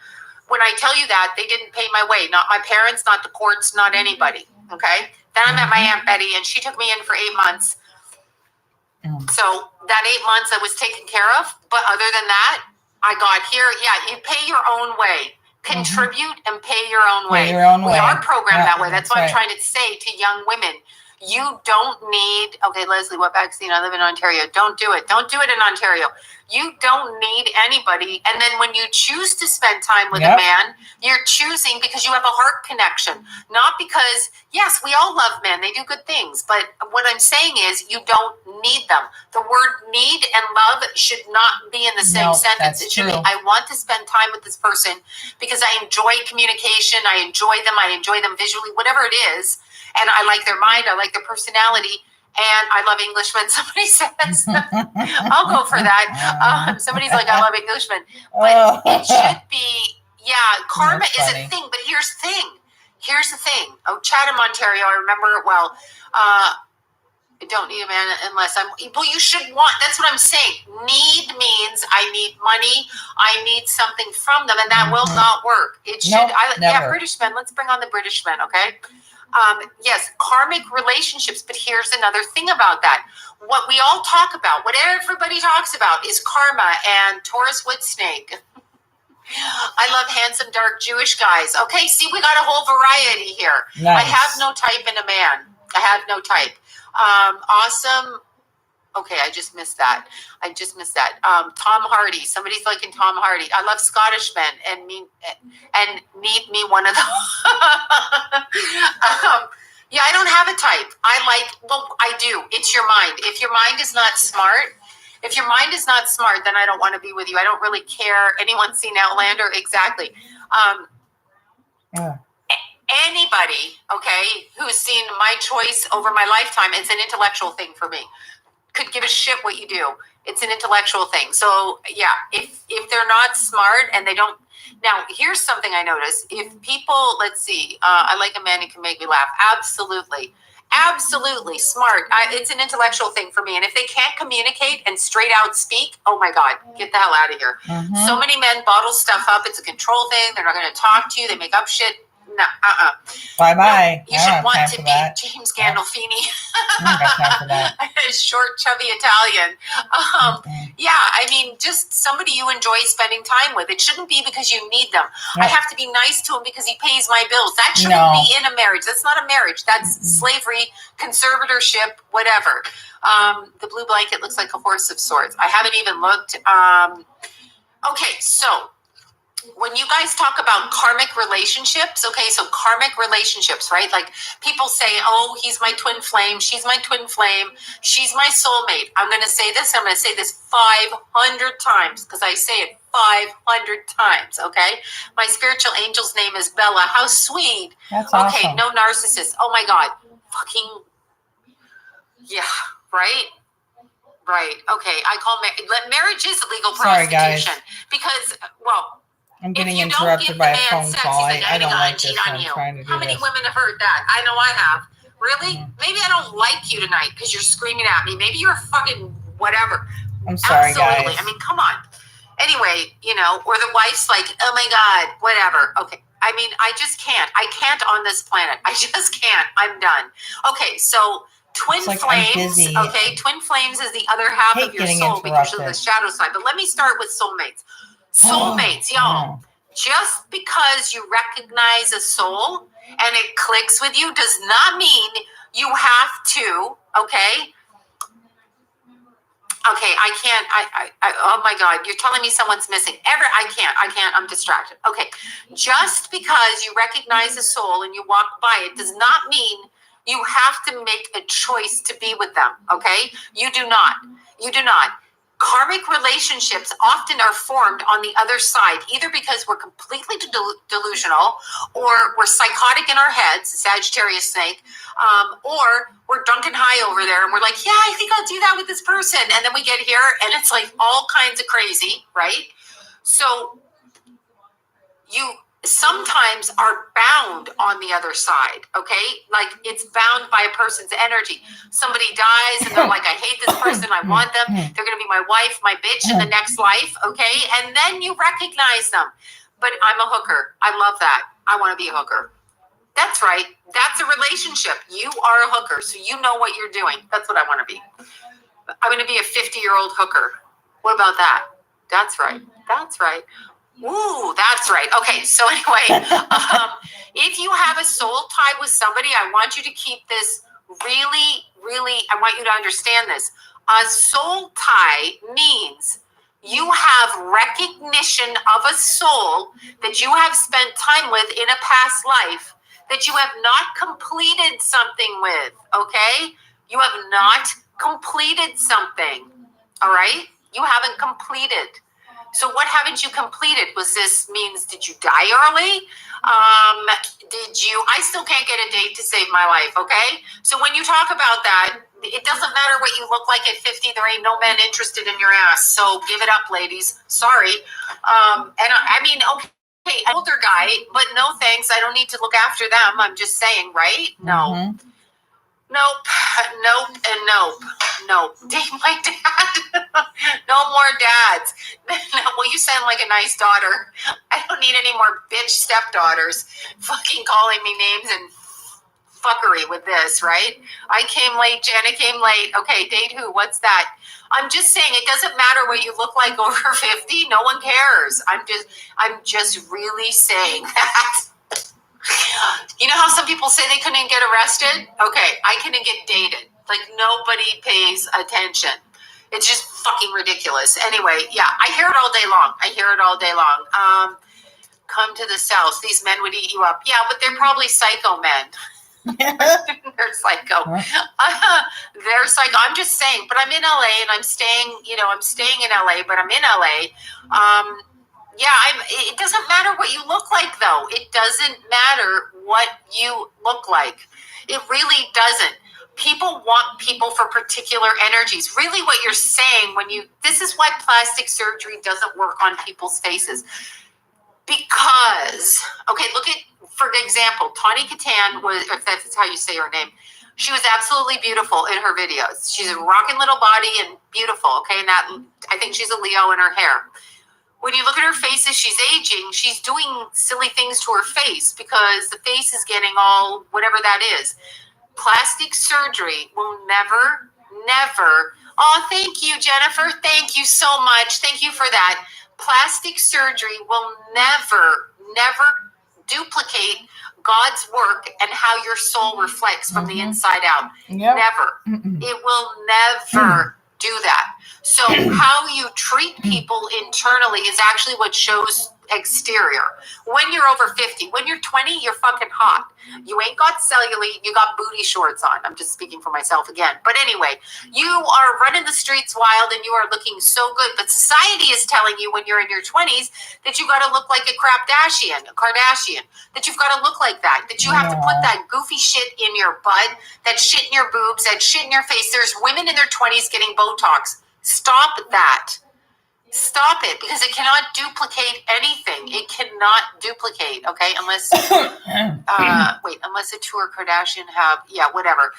When I tell you that, they didn't pay my way. Not my parents, not the courts, not anybody. Okay? Then I met my Aunt Betty and she took me in for 8 months. So that 8 months I was taken care of. But other than that, I got here. Yeah, you pay your own way. Contribute and pay your own way. We are programmed that way. That's what I'm trying to say to young women. You don't need, okay, Leslie, what vaccine? I live in Ontario. Don't do it. Don't do it in Ontario. You don't need anybody. And then when you choose to spend time with a man, you're choosing because you have a heart connection. Not because, yes, we all love men. They do good things. But what I'm saying is you don't need them. The word need and love should not be in the same sentence. It should be, I want to spend time with this person because I enjoy communication. I enjoy them visually, whatever it is. And I like their mind. I like their personality. And I love Englishmen. Somebody says, I'll go for that. Somebody's like, I love Englishmen. But it should be, karma is a thing. But here's the thing. Oh, Chatham, Ontario, I remember it well. I don't need a man unless you should want. That's what I'm saying. Need means I need money. I need something from them. And that will not work. It should. British men. Let's bring on the British men, okay? Yes, karmic relationships, but here's another thing about that. What we all talk about, what everybody talks about is karma and Taurus wood snake. I love handsome, dark Jewish guys. Okay, see, we got a whole variety here. Nice. I have no type in a man. I have no type. Awesome. Okay, I just missed that. Tom Hardy. Somebody's liking Tom Hardy. I love Scottish men and need me one of those. I don't have a type. I do. It's your mind. If your mind is not smart, then I don't want to be with you. I don't really care. Anyone seen Outlander? Exactly. Anybody, okay, who's seen My Choice over my lifetime, it's an intellectual thing for me. Could give a shit what you do. It's an intellectual thing. So if they're not smart and they don't. Now here's something I noticed. If people, let's see, I like a man who can make me laugh. Absolutely smart. It's an intellectual thing for me. And if they can't communicate and straight out speak, oh my God, get the hell out of here. So many men bottle stuff up. It's a control thing. They're not going to talk to you. They make up shit. No,
Bye-bye.
You
I
should
don't have
want
time
to
for
be
that.
James Gandolfini.
I don't got time for that.
Short, chubby Italian.
Mm-mm.
Yeah, I mean, just somebody you enjoy spending time with. It shouldn't be because you need them. I
Nope.
have to be nice to him because he pays my bills. That shouldn't
No.
be in a marriage. That's not a marriage. That's slavery, conservatorship, whatever. The blue blanket looks like a horse of sorts. I haven't even looked. Okay, so when you guys talk about karmic relationships, okay, so karmic relationships, right? Like people say, oh, he's my twin flame, she's my twin flame, she's my soulmate. I'm going to say this 500 times because I say it 500 times, okay? My spiritual angel's name is Bella. How sweet.
That's
Okay,
awesome.
no narcissist. Oh my God. Fucking, yeah, right? Right. Okay. I call marriage is legal
Sorry, guys.
prostitution because, well,
I'm getting
if you don't
interrupted
give
by a
the man
phone
sex,
call.
he's like,
I don't
gonna
like this
cheat
when
on
I'm
you.
trying to do
How many
this.
women have heard that? I know I have. Really?
Mhm.
Maybe I don't like you tonight because you're screaming at me. Maybe you're fucking whatever.
I'm sorry,
Absolutely.
guys.
I mean, come on. Anyway, you know, or the wife's like, oh my God, whatever. Okay. I mean, I just can't. I can't on this planet. I just can't. I'm done. Okay. So twin
It's like I'm
flames.
busy.
Okay. Twin flames is the other half
Hate
of your
getting
soul because of the
interrupted.
shadow side. But let me start with soulmates. Soulmates, y'all.
No.
Just because you recognize a soul and it clicks with you does not mean you have to, okay? Okay, I can't, oh my God, you're telling me someone's missing. I can't, I'm distracted. Okay, just because you recognize a soul and you walk by it does not mean you have to make a choice to be with them, okay? You do not. Karmic relationships often are formed on the other side, either because we're completely delusional or we're psychotic in our heads, Sagittarius snake, or we're drunk and high over there and we're like, yeah, I think I'll do that with this person. And then we get here and it's like all kinds of crazy, right? So you sometimes are bound on the other side, okay? Like it's bound by a person's energy. Somebody dies and they're like, I hate this person, I want them, they're gonna be my wife, my bitch in the next life, okay? And then you recognize them. But I'm a hooker. I love that. I wanna be a hooker. That's right. That's a relationship. You are a hooker, so you know what you're doing. That's what I wanna be. I'm gonna be a 50-year-old hooker. What about that? That's right. Ooh, that's right. Okay, so anyway, if you have a soul tie with somebody, I want you to keep this really, I want you to understand this. A soul tie means you have recognition of a soul that you have spent time with in a past life that you have not completed something with, okay? You have not completed something, all right? You haven't completed. So what haven't you completed? Did you die early? I still can't get a date to save my life, okay? So when you talk about that, it doesn't matter what you look like at 50, there ain't no men interested in your ass. So give it up, ladies. Sorry. I mean, okay, older guy, but no thanks. I don't need to look after them. I'm just saying, right? No.
Mm-hmm.
Nope, and nope. Date my dad. No more dads. Well, you sound like a nice daughter. I don't need any more bitch stepdaughters fucking calling me names and fuckery with this, right? I came late, Janet came late. Okay, date who? What's that? I'm just saying it doesn't matter what you look like over 50. No one cares. I'm just really saying that. You know how some people say they couldn't get arrested? Okay, I couldn't get dated. Like nobody pays attention. It's just fucking ridiculous. Anyway, yeah, I hear it all day long. Come to the South. These men would eat you up. Yeah, but they're probably psycho men. They're psycho. They're psycho. I'm just saying, but I'm in LA and I'm staying in LA, but I'm in LA. It doesn't matter what you look like, though. It doesn't matter what you look like. It really doesn't. People want people for particular energies. Really what you're saying this is why plastic surgery doesn't work on people's faces. Because, okay, look at, for example, Tawny Katan if that's how you say her name, she was absolutely beautiful in her videos. She's a rocking little body and beautiful, okay? And that, I think she's a Leo in her hair. when you look at her face as she's aging, she's doing silly things to her face because the face is getting all whatever that is. Plastic surgery will never. Oh, thank you, Jennifer. Thank you so much. Thank you for that. Plastic surgery will never duplicate God's work and how your soul reflects from the inside out.
Yep.
Never. It will never do that. So how you treat people internally is actually what shows exterior. When you're over 50, when you're 20, you're fucking hot. You ain't got cellulite, you got booty shorts on. I'm just speaking for myself again. But anyway, you are running the streets wild and you are looking so good. But society is telling you when you're in your 20s that you got to look like a Kardashian, that you've got to look like that you have to put that goofy shit in your butt, that shit in your boobs, that shit in your face. There's women in their 20s getting Botox. Stop that. Stop it, because it cannot duplicate anything. It cannot duplicate, okay? Unless unless the two are Kardashian have, whatever.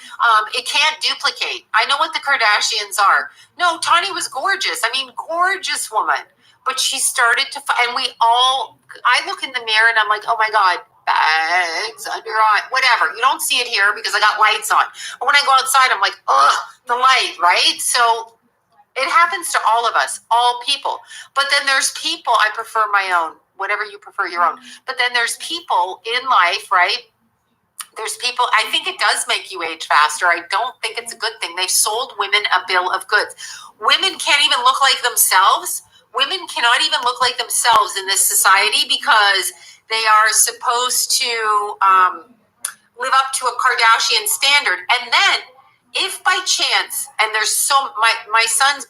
It can't duplicate. I know what the Kardashians are. No, Tawny was gorgeous. I mean, gorgeous woman. But she started to, and I look in the mirror and I'm like, oh my God, bags under eye, whatever. You don't see it here because I got lights on. But when I go outside, I'm like, ugh, the light, right? So it happens to all of us, all people. But then there's people, I prefer my own, whatever you prefer, your own. But then there's people in life, right? There's people, I think it does make you age faster. I don't think it's a good thing. They've sold women a bill of goods. Women can't even look like themselves. Women cannot even look like themselves in this society because they are supposed to live up to a Kardashian standard. And then if by chance, and there's my son's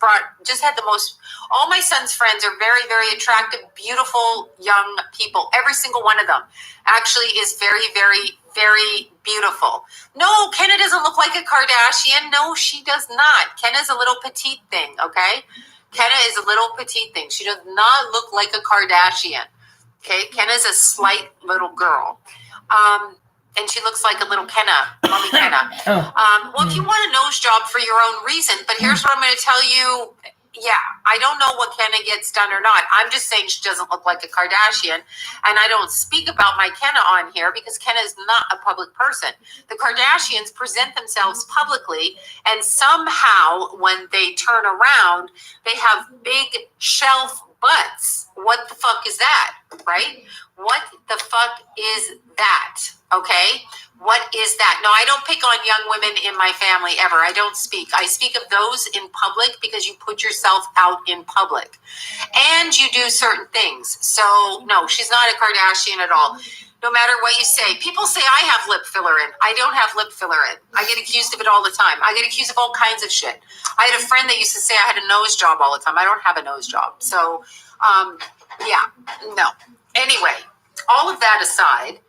all my son's friends are very, very attractive, beautiful young people. Every single one of them actually is very, very, very beautiful. No, Kenna doesn't look like a Kardashian. No, she does not. Kenna's a little petite thing, okay? Kenna is a little petite thing. She does not look like a Kardashian, okay? Kenna's a slight little girl. And she looks like a little Kenna, mommy Kenna. Well, if you want a nose job for your own reason, but here's what I'm going to tell you. Yeah, I don't know what Kenna gets done or not. I'm just saying she doesn't look like a Kardashian. And I don't speak about my Kenna on here because Kenna is not a public person. The Kardashians present themselves publicly, and somehow when they turn around, they have big shelf butts. What the fuck is that, right? What the fuck is that? Okay, what is that? No, I don't pick on young women in my family ever. I don't speak. I speak of those in public because you put yourself out in public and you do certain things. So no, she's not a Kardashian at all. No matter what you say. People say I have lip filler in. I don't have lip filler in. I get accused of it all the time. I get accused of all kinds of shit. I had a friend that used to say I had a nose job all the time. I don't have a nose job. So, yeah, no. Anyway, all of that aside,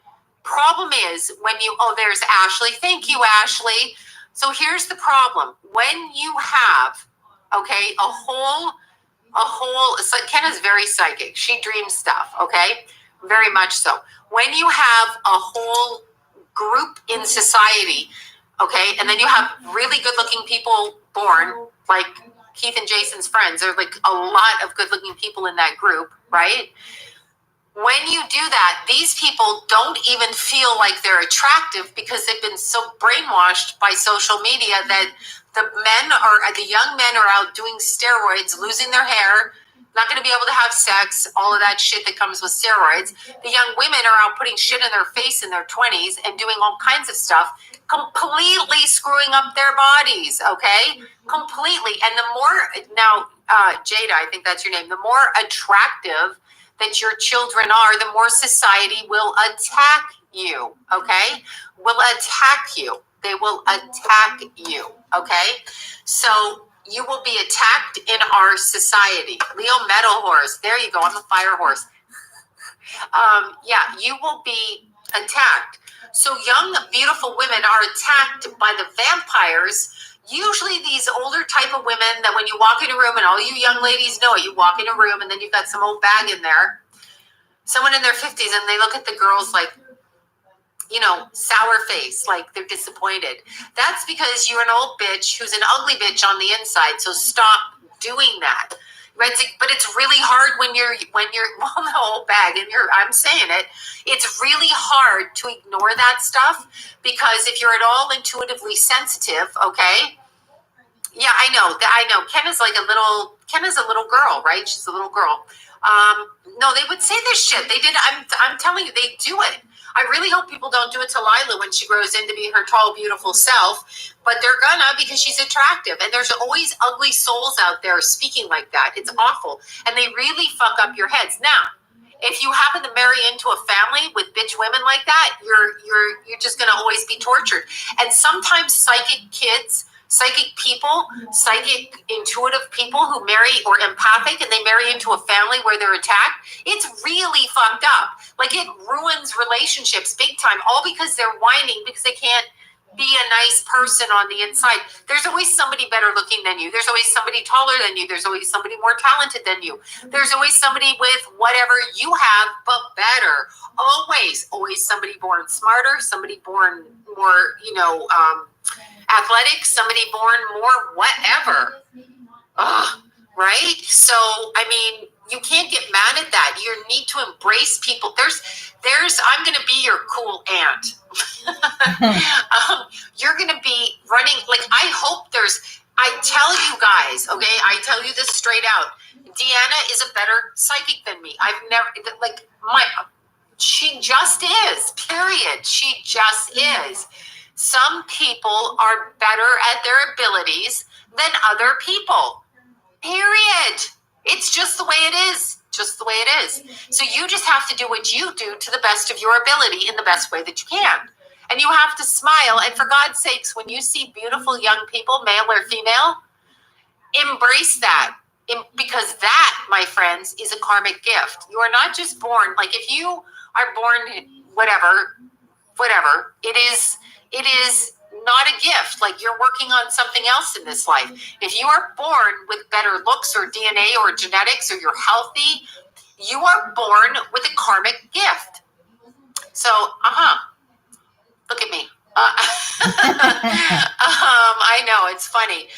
problem is when there's Ashley. Thank you, Ashley. So here's the problem. When you have, okay, a whole, so Kenna's very psychic. She dreams stuff, okay? Very much so. When you have a whole group in society, okay, and then you have really good-looking people born, like Keith and Jason's friends, there's like a lot of good-looking people in that group, right? When you do that, these people don't even feel like they're attractive because they've been so brainwashed by social media that the young men are out doing steroids, losing their hair, not going to be able to have sex, all of that shit that comes with steroids. The young women are out putting shit in their face in their 20s and doing all kinds of stuff, completely screwing up their bodies, okay? Completely. And the more, now, Jada, I think that's your name, the more attractive that your children are, the more society will attack you, okay? Will attack you. They will attack you, okay? So you will be attacked in our society. Leo Metal Horse. There you go. I'm a fire horse. Yeah, you will be attacked. So young, beautiful women are attacked by the vampires. Usually these older type of women that when you walk in a room, and all you young ladies know it, you walk in a room and then you've got some old bag in there, someone in their 50s, and they look at the girls like, sour face, like they're disappointed. That's because you're an old bitch who's an ugly bitch on the inside. So stop doing that. But it's really hard when you're well, the whole bag, and I'm saying it. It's really hard to ignore that stuff because if you're at all intuitively sensitive, okay. Yeah, I know. Ken is a little girl, right? She's a little girl. No, they would say this shit. They did. I'm telling you, they do it. I really hope people don't do it to Lila when she grows into be her tall, beautiful self, but they're gonna because she's attractive. And there's always ugly souls out there speaking like that. It's awful. And they really fuck up your heads. Now, if you happen to marry into a family with bitch women like that, you're just gonna always be tortured. And sometimes psychic people, psychic, intuitive people who marry or empathic and they marry into a family where they're attacked, it's really fucked up. Like it ruins relationships big time, all because they're whining because they can't be a nice person on the inside. There's always somebody better looking than you. There's always somebody taller than you. There's always somebody more talented than you. There's always somebody with whatever you have, but better. Always somebody born smarter, somebody born more, athletic, somebody born more whatever. Right? So, I mean, you can't get mad at that. You need to embrace people. I'm going to be your cool aunt. You're going to be running. Like, I tell you guys, okay, I tell you this straight out. Deanna is a better psychic than me. She just is, period. She just is. Some people are better at their abilities than other people, period. It's just the way it is. Just the way it is. So you just have to do what you do to the best of your ability in the best way that you can. And you have to smile. And for God's sakes, when you see beautiful young people, male or female, embrace that. Because that, my friends, is a karmic gift. You are not just born, like if you are born whatever, it is not a gift. Like you're working on something else in this life. If you are born with better looks or DNA or genetics or you're healthy, you are born with a karmic gift. So, look at me. I know, it's funny.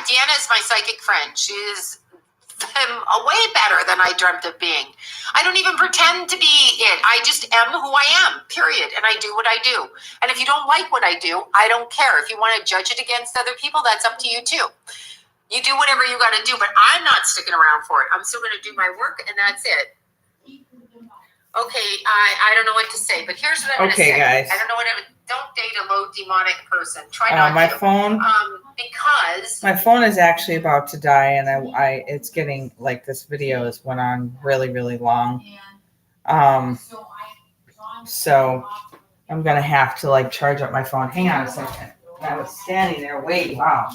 Deanna is my psychic friend. She's way better than I dreamt of being. I don't even pretend to be it. I just am who I am, period. And I do what I do. And if you don't like what I do, I don't care. If you want to judge it against other people, that's up to you too. You do whatever you got to do, but I'm not sticking around for it. I'm still going to do my work, and that's it. Okay, I don't know what to say, but here's what I'm going to say.
Okay, guys.
I don't know what don't date a low demonic person. Try not
my
to.
phone.
Because
my phone is actually about to die, and it's getting like this video has went on really, really long. So I'm gonna have to like charge up my phone. Hang on a second. I was standing there waiting. Wow.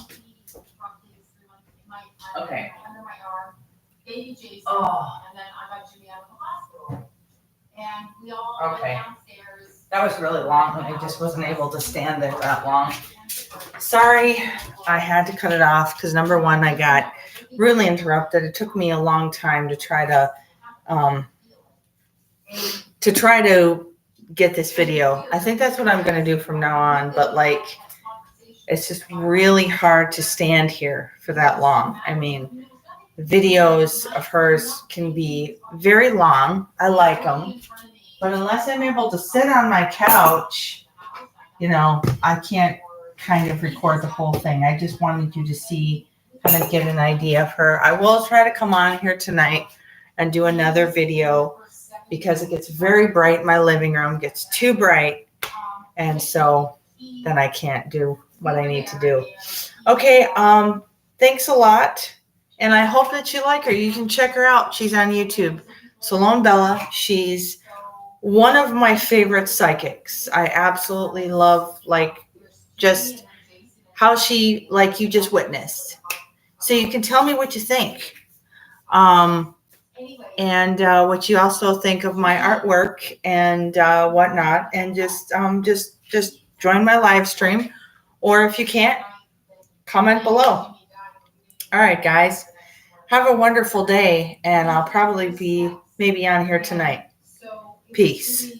Okay. Oh. Okay. That was really long. I just wasn't able to stand there that long. Sorry, I had to cut it off because number one, I got really interrupted. It took me a long time to try to get this video. I think that's what I'm going to do from now on. But like, it's just really hard to stand here for that long. I mean, videos of hers can be very long. I like them. But unless I'm able to sit on my couch, I can't kind of record the whole thing. I just wanted you to see, kind of get an idea of her. I will try to come on here tonight and do another video because it gets very bright in my living room, gets too bright. And so then I can't do what I need to do. Okay, thanks a lot. And I hope that you like her. You can check her out. She's on YouTube. Salone Bella. She's one of my favorite psychics. I absolutely love, just how she, you just witnessed. So you can tell me what you think. And what you also think of my artwork and whatnot. And just join my live stream. Or if you can't, comment below. All right, guys. Have a wonderful day. And I'll probably be maybe on here tonight. Peace.